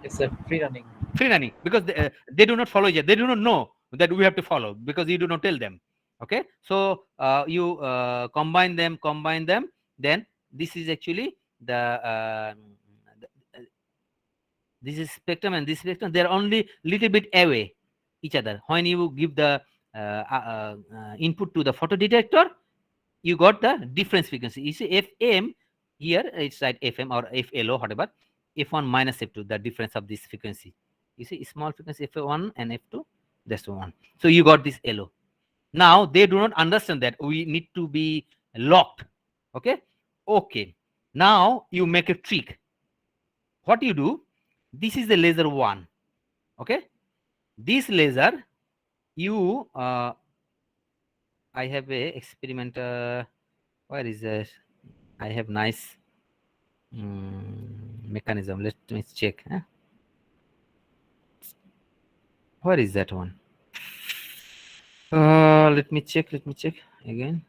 Yes, sir. Free running. Free running because they do not follow yet. They do not know that we have to follow because you do not tell them. Okay, so you combine them. Then this is actually this is spectrum and this spectrum. They're only little bit away each other. When you give the input to the photo detector, you got the difference frequency. You see FM here, it's like FM or FLO, whatever. F1 minus F2, the difference of this frequency. You see small frequency F1 and F2, that's one. So you got this LO. Now they do not understand that we need to be locked. Okay. Okay. Now you make a trick. What you do? This is the laser 1. Okay. This laser, you I have a experiment. Where is that? I have nice mechanism. Let me check. Where is that one? Let me check again.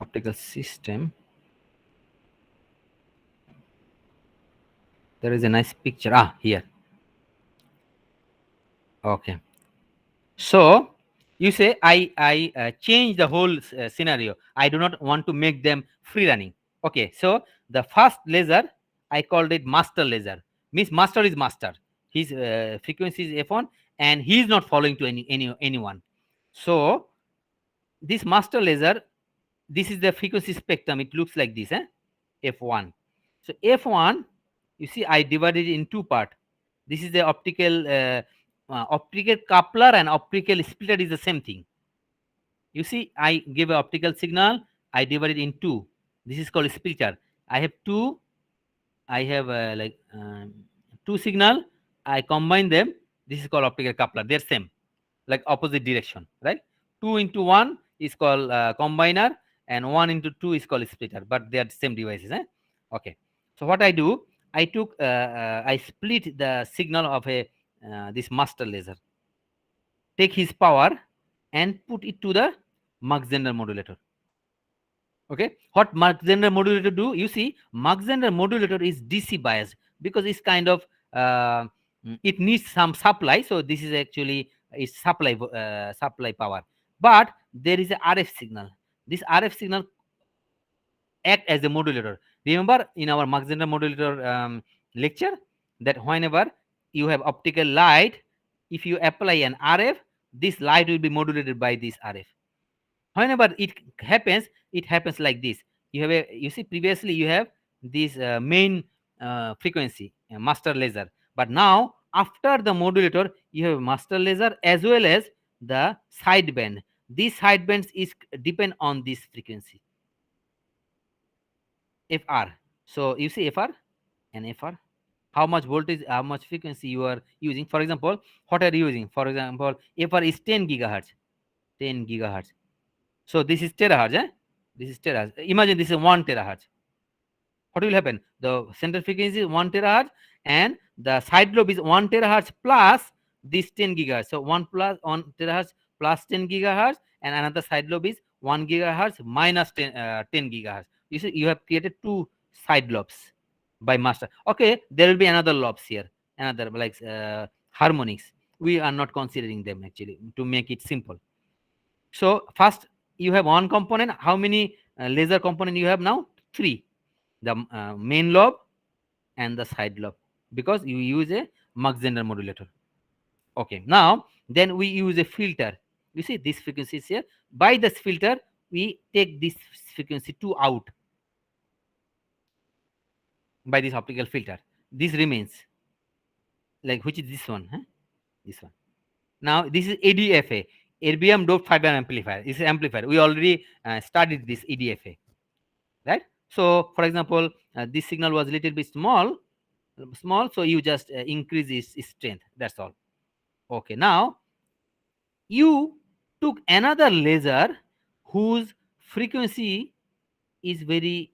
Optical system. There is a nice picture. Here. Okay. So you say I change the whole scenario. I do not want to make them free running. Okay. So the first laser I called it master laser. Means master is master. His frequency is F1 and he is not following to anyone. So this master laser, this is the frequency spectrum. It looks like this, F1. So F1, you see, I divided it in two parts. This is the optical optical coupler and optical splitter is the same thing. You see, I give an optical signal, I divide it in two. This is called splitter. I have two, I have two signal, I combine them. This is called optical coupler. They're same, like opposite direction, right? 2 into 1 is called combiner, and 1 into 2 is called splitter, but they are the same devices. Okay. So what I do, I split the signal of a this master laser, take his power and put it to the Mach-Zehnder modulator. Okay, what Mach-Zehnder modulator do? You see, Mach-Zehnder modulator is DC biased because it's kind of uh, it needs some supply. So this is actually its supply power, but there is a RF signal. This RF signal act as a modulator. Remember in our Mach-Zehnder modulator lecture that whenever you have optical light, if you apply an RF, this light will be modulated by this RF. Whenever it happens like this. You see, previously you have this main frequency, master laser, but now after the modulator you have master laser as well as the sideband. These sidebands is depend on this frequency, FR. So you see FR and FR, how much voltage, how much frequency you are using. For example, what are you using? For example, FR is 10 gigahertz, 10 gigahertz. So this is terahertz. This is terahertz. Imagine this is 1 terahertz. What will happen? The center frequency is 1 terahertz and the side lobe is 1 terahertz plus this 10 gigahertz. So 1 plus 1 terahertz plus 10 gigahertz, and another side lobe is 1 gigahertz minus 10 gigahertz. You see, you have created two side lobes by master. Okay, there will be another lobes here, another like harmonics. We are not considering them actually to make it simple. So first you have one component. How many laser component you have now? Three: the main lobe and the side lobe, because you use a Mach-Zehnder modulator. Okay, now then we use a filter. You see this frequency is here. By this filter, we take this frequency 2 out by this optical filter. This remains, like, which is this one, huh? This one. Now this is ADFA, erbium doped fiber amplifier. This is amplifier. We already studied this EDFA, right? So for example, this signal was a little bit small, so you just increase its strength. That's all. Okay, now you took another laser whose frequency is very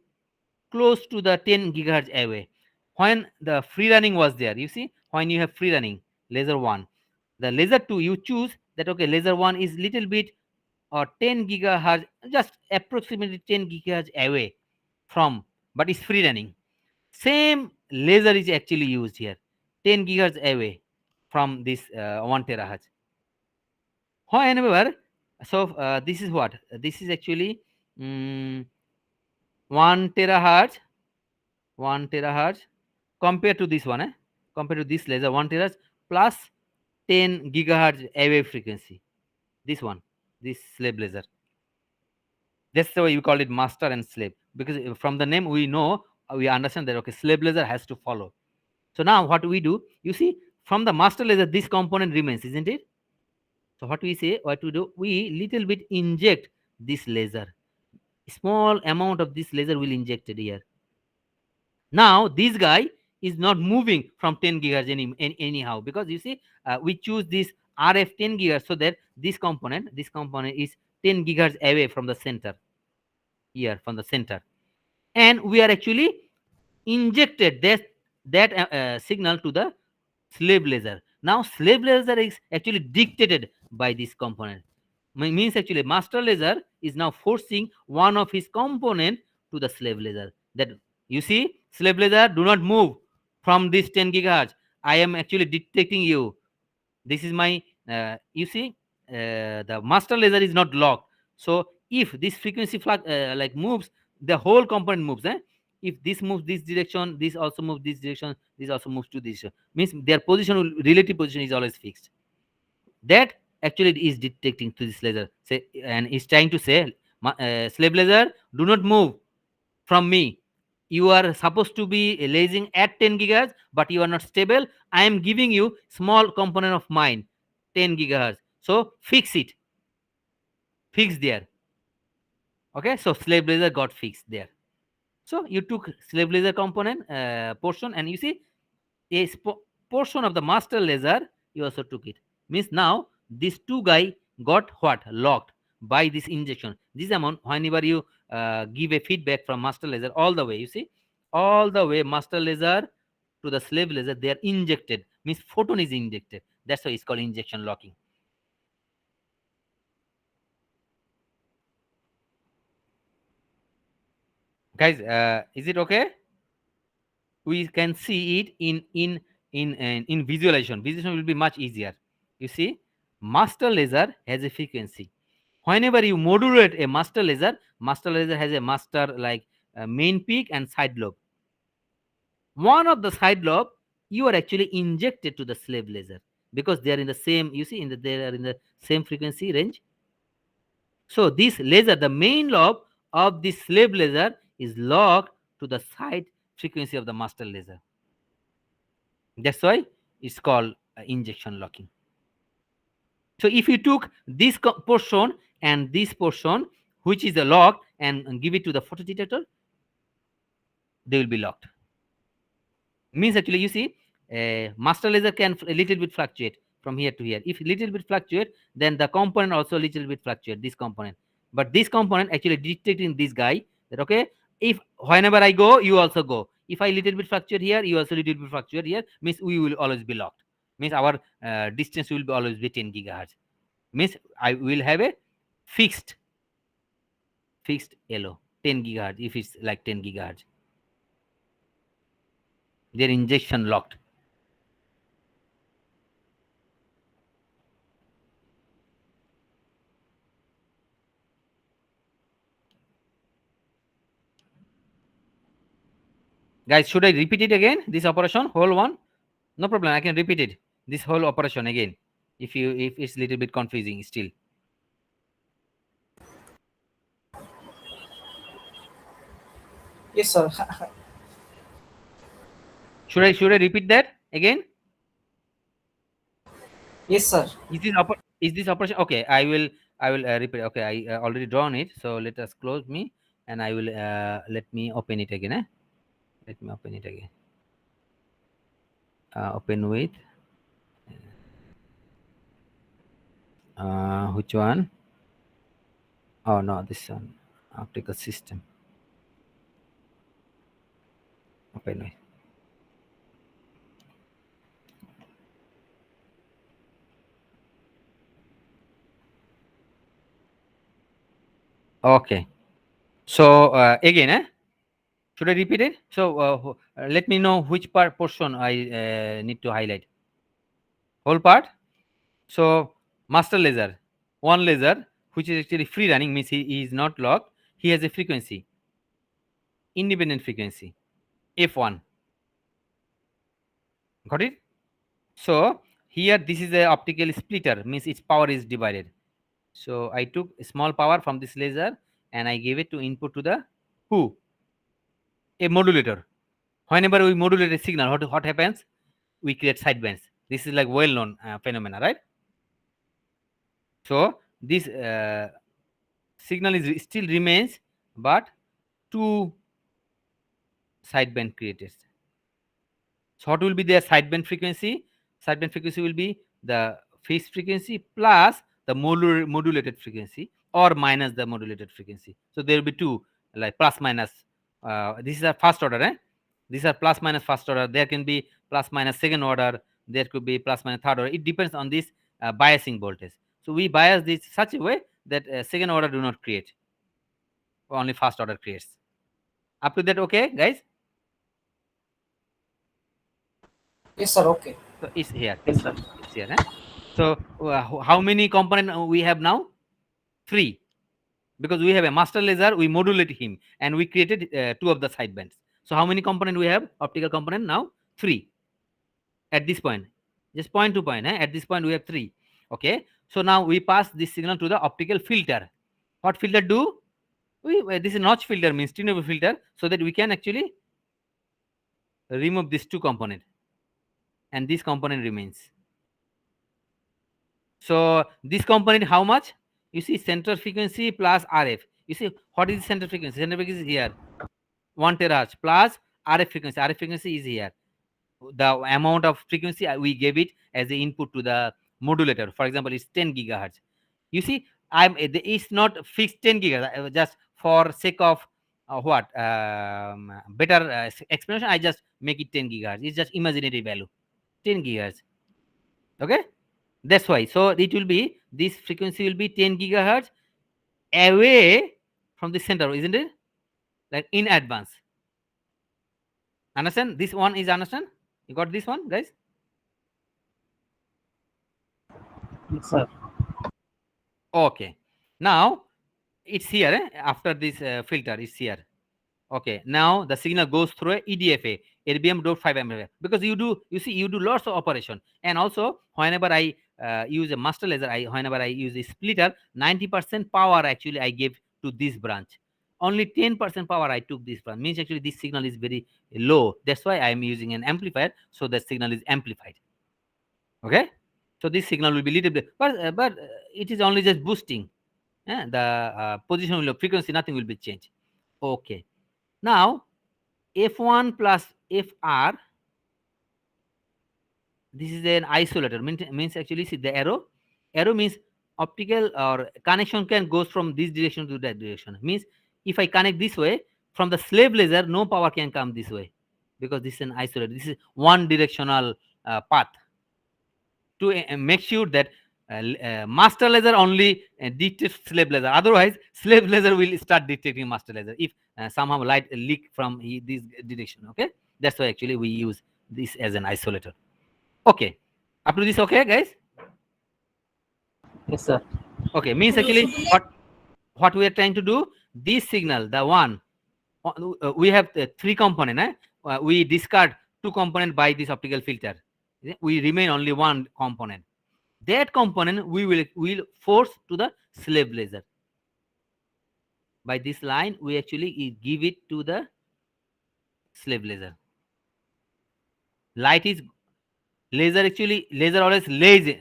close to the 10 gigahertz away. When the free running was there, you see, when you have free running, laser 1, the laser 2, you choose that, okay, laser 1 is little bit or 10 gigahertz, just approximately 10 gigahertz away from, but it's free running. Same laser is actually used here, 10 gigahertz away from this 1 terahertz. However, so this is what? This is actually 1 terahertz, 1 terahertz compared to this one, compared to this laser 1 terahertz plus 10 gigahertz away frequency. This one, this slave laser. That's the way you call it master and slave, because from the name we know, we understand that, okay, slave laser has to follow. So now what we do, you see, from the master laser, this component remains, isn't it? So what we say, what we do, we little bit inject this laser. Small amount of this laser will injected here. Now this guy is not moving from 10 gigahertz anyhow, because you see, we choose this RF 10 gigahertz so that this component is 10 gigahertz away from the center, here from the center, and we are actually injected that signal to the slave laser. Now slave laser is actually dictated by this component. Means actually master laser is now forcing one of his component to the slave laser, that, you see, slave laser, do not move from this 10 gigahertz. I am actually detecting you. This is my you see, the master laser is not locked. So if this frequency like moves, the whole component moves. If this moves this direction, this also moves this direction, this also moves to this direction. Means their relative position is always fixed. That actually is detecting to this laser. Say, and is trying to say, slave laser, do not move from me. You are supposed to be lasing at 10 gigahertz, but you are not stable. I am giving you small component of mine, 10 gigahertz. So fix it. fixed there. Okay, so slave laser got fixed there. So you took slave laser component portion, and you see a portion of the master laser, you also took it. Means now these two guy got what? Locked by this injection. This amount, whenever you give a feedback from master laser all the way, you see, all the way master laser to the slave laser, they are injected. Means photon is injected. That's why it's called injection locking. Guys, is it okay? We can see it in visualization. Visualization will be much easier. You see, master laser has a frequency. Whenever you modulate a master laser has a master like main peak and side lobe. One of the side lobe, you are actually injected to the slave laser because they are in the same. You see, they are in the same frequency range. So this laser, the main lobe of the slave laser, is locked to the side frequency of the master laser. That's why it's called injection locking. So if you took this portion and this portion, which is a lock, and give it to the photodetector, they will be locked. Means actually, you see, master laser can a little bit fluctuate from here to here. If a little bit fluctuate, then the component also a little bit fluctuate, this component. But this component actually detecting this guy that, okay, if whenever I go, you also go. If I little bit fluctuate here, you also little bit fluctuate here, means we will always be locked. Means our distance will be always be 10 gigahertz. Means I will have a fixed LO 10 gigahertz if it's like 10 gigahertz. They're injection locked. Guys, should I repeat it again? This operation, whole one? No problem. I can repeat it. This whole operation again. If it's a little bit confusing still. Yes, sir. Should I repeat that again? Yes, sir. Is this operation okay? I will repeat. Okay, I already drawn it. So let us close me, and I will let me open it again. Let me open it again. Open with which one? Oh no, this one. Optical system. Open with. Okay. So again, should I repeat it? So let me know which portion I need to highlight. Whole part. So master laser, one laser, which is actually free running, means he is not locked. He has a frequency, independent frequency, F1. Got it? So here this is a optical splitter, means its power is divided. So I took a small power from this laser and I gave it to input to the who? A modulator. Whenever we modulate a signal, what happens? We create sidebands. This is like well-known phenomena, right? So this signal is still remains, but two sideband created. So what will be their sideband frequency? Sideband frequency will be the phase frequency plus the modulated frequency or minus the modulated frequency. So there will be two, like plus minus. This is a first order. These are plus minus first order. There can be plus minus second order. There could be plus minus third order. It depends on this biasing voltage. So we bias this such a way that second order do not create. Only first order creates. Up to that, okay, guys? Yes, sir. Okay. So it's here. Yes, sir. It's here. So how many component we have now? 3. Because we have a master laser, we modulate him, and we created 2 of the sidebands. So how many component we have? Optical component now 3. At this point, just point to point. At this point, we have 3. Okay. So now we pass this signal to the optical filter. What filter do? This is notch filter, means tunable filter, so that we can actually remove these 2 component, and this component remains. So this component, how much? You see center frequency plus RF. You see what is center frequency? Center frequency is here, 1 terahertz plus RF frequency. RF frequency is here. The amount of frequency we gave it as the input to the modulator. For example, it's 10 gigahertz. You see, it's not fixed 10 gigahertz. Just for sake of what better explanation, I just make it 10 gigahertz. It's just imaginary value, 10 gigahertz. Okay, that's why. So it will be, this frequency will be 10 gigahertz away from the center, isn't it? Like in advance. Understand? This one is understand? You got this one, guys? Yes, sir. Okay. Now it's here. After this filter, it's here. Okay. Now the signal goes through a EDFA, erbium-5 amplifier, because you do lots of operation. And also whenever I use a master laser, whenever I use a splitter, 90% power actually I gave to this branch. Only 10% power I took this branch. Means actually this signal is very low. That's why I am using an amplifier, so the signal is amplified. Okay. So this signal will be little bit, but it is only just boosting. The position will, frequency, nothing will be changed. Okay. Now F1 plus Fr, this is an isolator. Means actually, see the arrow. Arrow means optical or connection can goes from this direction to that direction. Means if I connect this way from the slave laser, no power can come this way, because this is an isolator. This is one directional path to make sure that master laser only detects slave laser. Otherwise, slave laser will start detecting master laser if somehow light leak from this direction. Okay, that's why actually we use this as an isolator. Okay, up to this, okay, guys? Yes, sir. Okay, means actually what we are trying to do, this signal, the one, we have three component. We discard two component by this optical filter. We remain only one component. That component we will force to the slave laser. By this line, we actually give it to the slave laser. Light is laser, actually laser always lays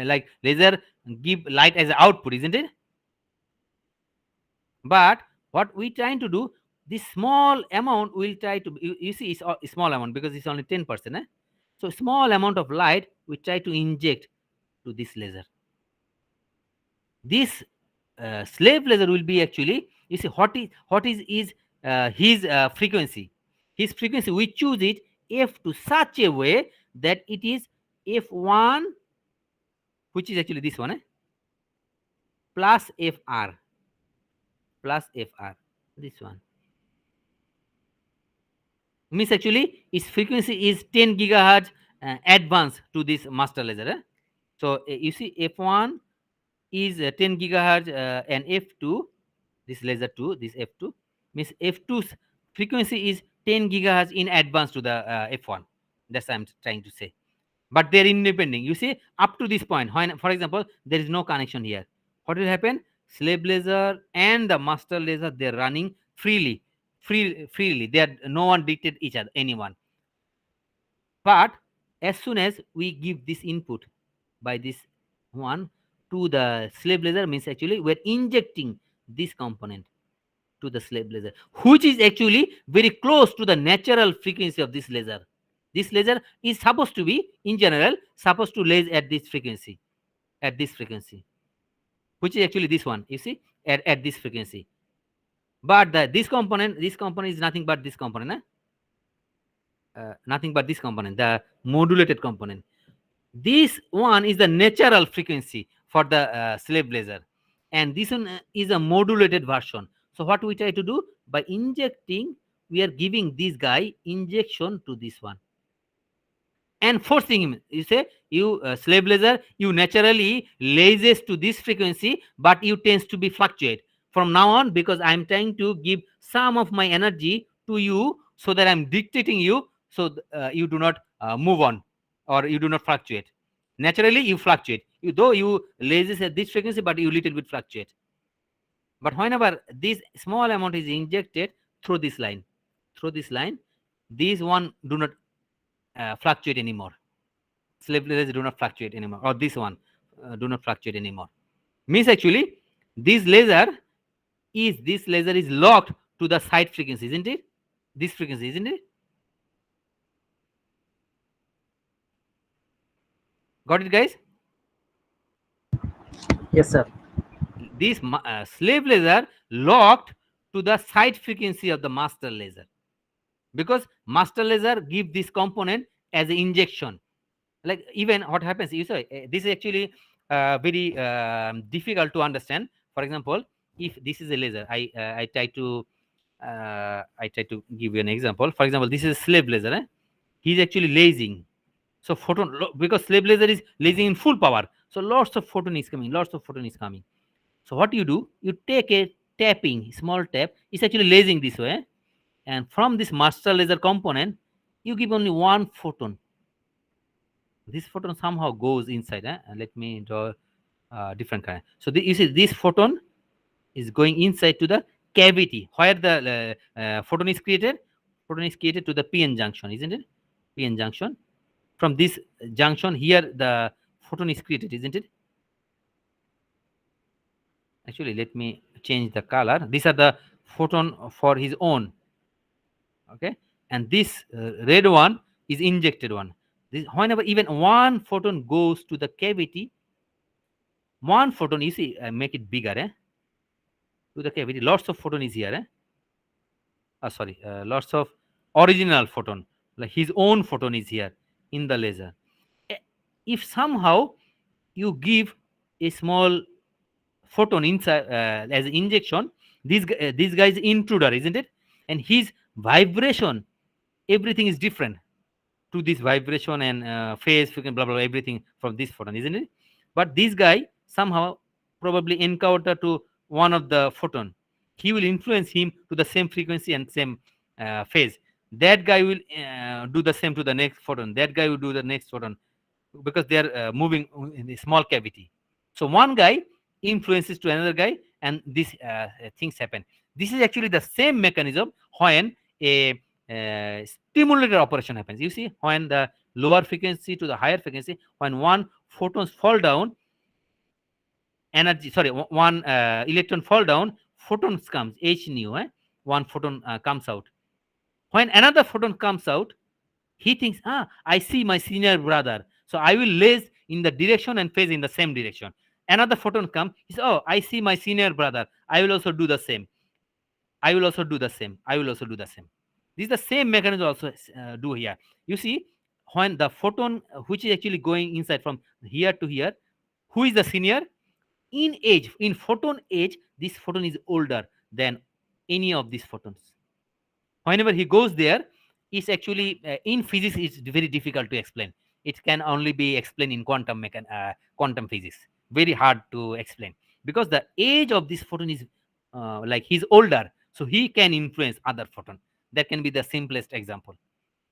like laser give light as output, isn't it? But what we trying to do, this small amount we'll try to, you see it's a small amount because it's only 10%. So small amount of light we try to inject to this laser. This slave laser will be actually, you see what is his frequency. His frequency, we choose it f to such a way that it is f1, which is actually this one, plus fr, this one. Means actually its frequency is 10 gigahertz advance to this master laser. So you see f1 is 10 gigahertz and f2, this laser 2, this f2, means f2's frequency is 10 gigahertz in advance to the f1. That's what I'm trying to say. But they're independent. You see, up to this point, when, for example, there is no connection here, what will happen? Slave laser and the master laser, they're running freely. They are, no one dictate each other, anyone. But as soon as we give this input by this one to the slave laser, means actually we're injecting this component to the slave laser, which is actually very close to the natural frequency of this laser. This laser is supposed to be, in general, supposed to laser at this frequency, which is actually this one, you see, at this frequency. But this component is nothing but this component, nothing but this component, the modulated component. This one is the natural frequency for the slave laser, and this one is a modulated version. So what we try to do, by injecting, we are giving this guy injection to this one and forcing him. You say, you slave laser, you naturally lasers to this frequency, but you tends to be fluctuate from now on, because I'm trying to give some of my energy to you, so that I'm dictating you, so you do not move on, or you do not fluctuate. Naturally you fluctuate, though you lasers at this frequency, but you little bit fluctuate. But whenever this small amount is injected through this line, these one do not fluctuate anymore. Slave lasers do not fluctuate anymore, or this one do not fluctuate anymore. Means actually This laser is locked to the side frequency, isn't it? This frequency, isn't it? Got it, guys? Yes, sir. This slave laser locked to the side frequency of the master laser, because master laser give this component as an injection. Like, even what happens, you say this is actually very difficult to understand. For example, if this is a laser, I try to give you an example. For example, this is a slave laser. He's actually lasing. So because slave laser is lasing in full power, so lots of photon is coming, lots of photon is coming. So what you do, you take a tapping, small tap, it's actually lasing this way, and from this master laser component, you give only one photon. This photon somehow goes inside. Let me draw different kind. So you see, this photon is going inside to the cavity where the photon is created. Photon is created to the PN junction, isn't it? PN junction. From this junction here, the photon is created, isn't it? Actually, let me change the color. These are the photon for his own. Okay, and this red one is injected one. This, whenever even one photon goes to the cavity, one photon, you see, make it bigger, to the cavity, lots of photon is here, sorry, lots of original photon, like his own photon is here in the laser. If somehow you give a small photon inside as an injection, this guy is intruder, isn't it? And his vibration, everything is different to this vibration and phase, frequency, blah, blah, blah, everything from this photon, isn't it? But this guy somehow probably encounter to one of the photon. He will influence him to the same frequency and same phase. That guy will do the same to the next photon. That guy will do the next photon, because they are moving in a small cavity. So one guy influences to another guy, and these things happen. This is actually the same mechanism when a stimulator operation happens. You see, when the lower frequency to the higher frequency, when one photons fall down, energy, sorry, one electron fall down, photons comes, h nu, one photon comes out. When another photon comes out, he thinks, I see my senior brother, so I will laze in the direction and phase in the same direction. Another photon comes, he says, oh, I see my senior brother, I will also do the same. I will also do the same. I will also do the same. This is the same mechanism also do here. You see, when the photon which is actually going inside from here to here, who is the senior? In age, in photon age, this photon is older than any of these photons. Whenever he goes there, it's actually in physics, it's very difficult to explain. It can only be explained in quantum physics. Very hard to explain, because the age of this photon is like he's older, so he can influence other photon. That can be the simplest example.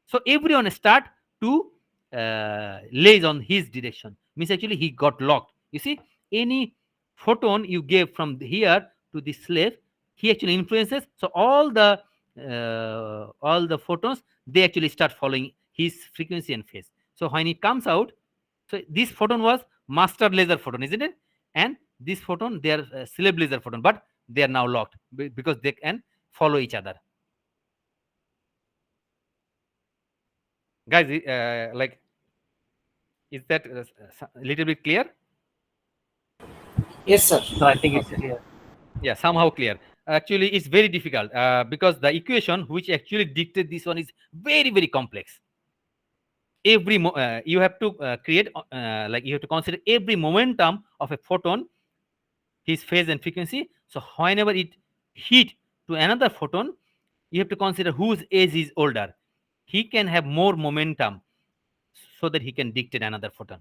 So everyone start to lays on his direction. Means actually he got locked. You see, any photon you gave from here to the slave, he actually influences. So all the photons, they actually start following his frequency and phase. So when it comes out, so this photon was master laser photon, isn't it? And this photon, they are slave laser photon, but they are now locked because they can follow each other. Guys, like, is that a little bit clear? Yes, sir. So I think it's clear. Yeah, somehow clear. Actually, it's very difficult because the equation which actually dictates this one is very, very complex. Every you have to create like you have to consider every momentum of a photon, his phase and frequency. So whenever it hit to another photon, you have to consider whose age is older. He can have more momentum so that he can dictate another photon.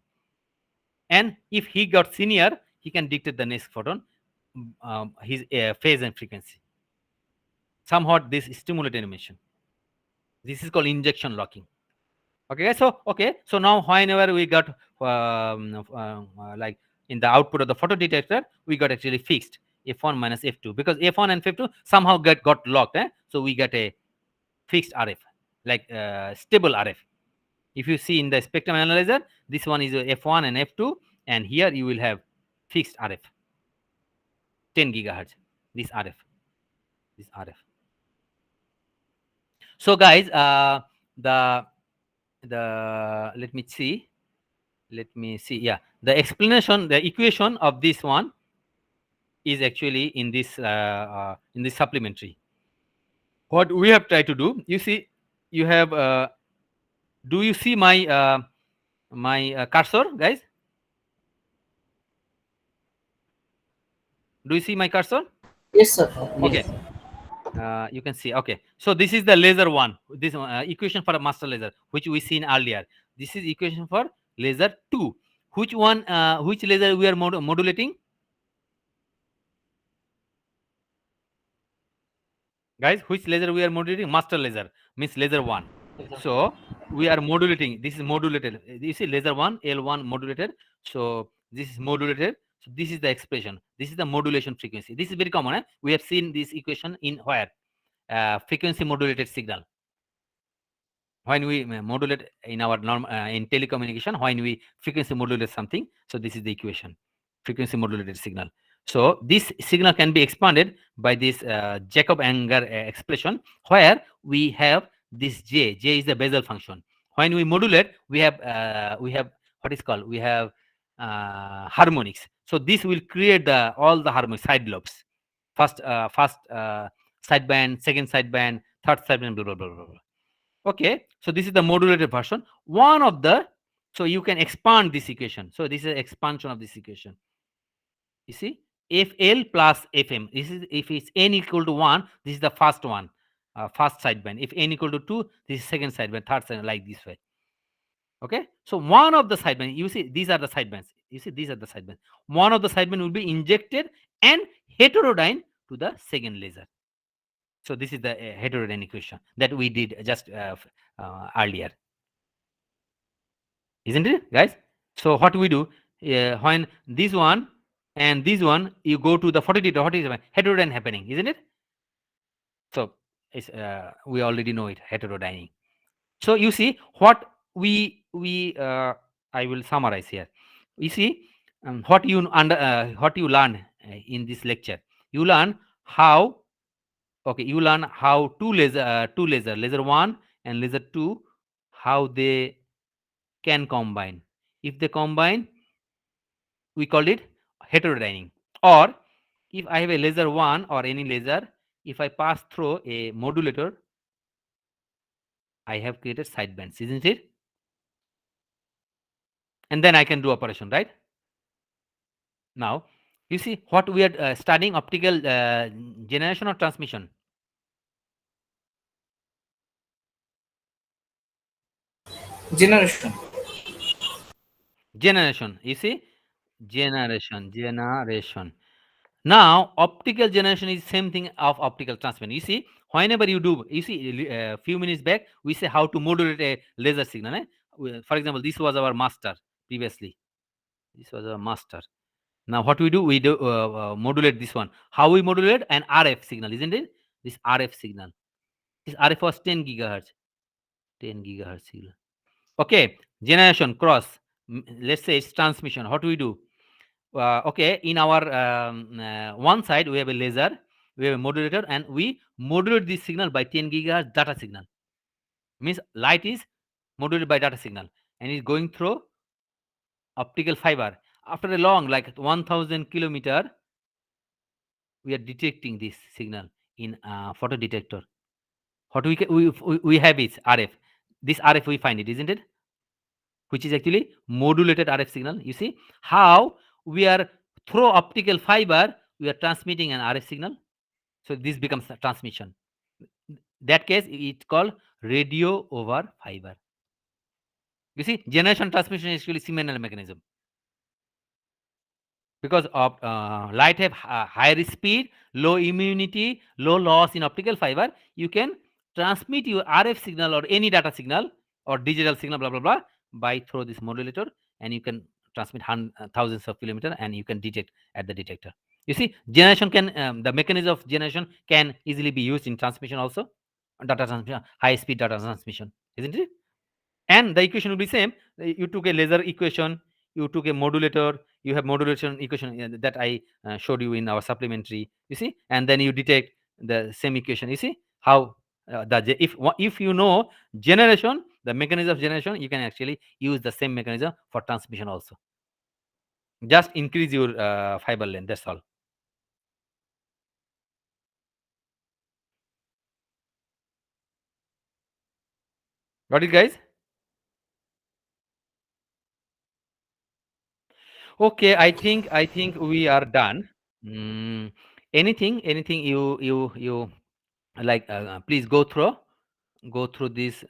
And if he got senior, he can dictate the next photon, his phase and frequency. Somewhat this stimulate animation. This is called injection locking. Okay, so now whenever we got like in the output of the photo detector, we got actually fixed f1 minus f2, because f1 and f2 somehow got locked. So we get a fixed RF, like stable RF. If you see in the spectrum analyzer, this one is f1 and f2, and here you will have fixed RF. 10 gigahertz. This RF. So guys, the let me see. Yeah, the explanation, the equation of this one is actually in this supplementary. What we have tried to do, you see, you have. Do you see my cursor, guys? Do you see my cursor? Yes, sir. Okay. Yes. You can see. Okay, so this is the laser one. This equation for a master laser, which we seen earlier. This is equation for laser 2. Which one? Which laser we are modulating? Guys, which laser we are modulating? Master laser means laser 1. So we are modulating. This is modulated. You see laser 1, L1 modulated. So this is modulated. So this is the expression. This is the modulation frequency. This is very common. We have seen this equation in where? Frequency modulated signal. When we modulate in our in telecommunication, when we frequency modulate something, so this is the equation, frequency modulated signal. So this signal can be expanded by this Jacob-Anger expression, where we have this J is the Bessel function. When we modulate, we have what is called, we have harmonics. So this will create all the harmonic side lobes, first sideband, second sideband, third sideband, blah blah blah blah blah. Okay, so this is the modulated version. One of the, so you can expand this equation. So this is expansion of this equation. You see, FL plus FM. This is if it's n equal to 1, this is the first one, first sideband. If n equal to 2, this is second sideband, third sideband, like this way. Okay, so one of the sideband, you see, these are the sidebands. You see, these are the sidebands. One of the sideband will be injected and heterodyne to the second laser. So this is the heterodyne equation that we did just earlier, isn't it, guys? So what we do, when this one and this one, you go to the 40 to 47, heterodyne happening, isn't it? So it's, we already know it, heterodyning. So you see what we I will summarize here. You see what you learn in this lecture. You learn how, okay, you learn how two laser 1 and laser 2, how they can combine. If they combine, we call it heterodyning. Or if I have a laser 1 or any laser, if I pass through a modulator, I have created sidebands, isn't it? And then I can do operation, right? Now, you see what we are studying, optical generation or transmission. Generation. Generation, you see, generation. Now, optical generation is same thing of optical transmission. You see, whenever you do, you see, a few minutes back, we say how to modulate a laser signal. For example, this was our master previously. This was our master. Now, what we do? We do modulate this one. How we modulate? An RF signal, isn't it? This RF signal. This RF was 10 gigahertz. 10 gigahertz signal. Okay, generation cross. Let's say it's transmission. What do we do? Okay, in our one side we have a laser, we have a modulator, and we modulate this signal by 10 gigahertz data signal. Means light is modulated by data signal and is going through optical fiber. After a long, like 1000 kilometer, we are detecting this signal in photo detector. What we have is RF. This RF we find it, isn't it? Which is actually modulated RF signal. You see how we are through optical fiber, we are transmitting an RF signal. So this becomes a transmission. That case, it's called radio over fiber. You see, generation transmission is actually similar mechanism. Because of light have higher speed, low immunity, low loss in optical fiber, you can transmit your RF signal or any data signal or digital signal, blah blah blah, by through this modulator, and you can transmit thousands of kilometers, and you can detect at the detector. You see, generation can the mechanism of generation can easily be used in transmission also, data transmission, high speed data transmission, isn't it? And the equation will be same. You took a laser equation, you took a modulator, you have modulation equation that I showed you in our supplementary. You see, and then you detect the same equation. You see how if you know generation, the mechanism of generation, you can actually use the same mechanism for transmission also. Just increase your fiber length. That's all. Got it, guys? Okay, I think we are done. Anything you like? Please go through this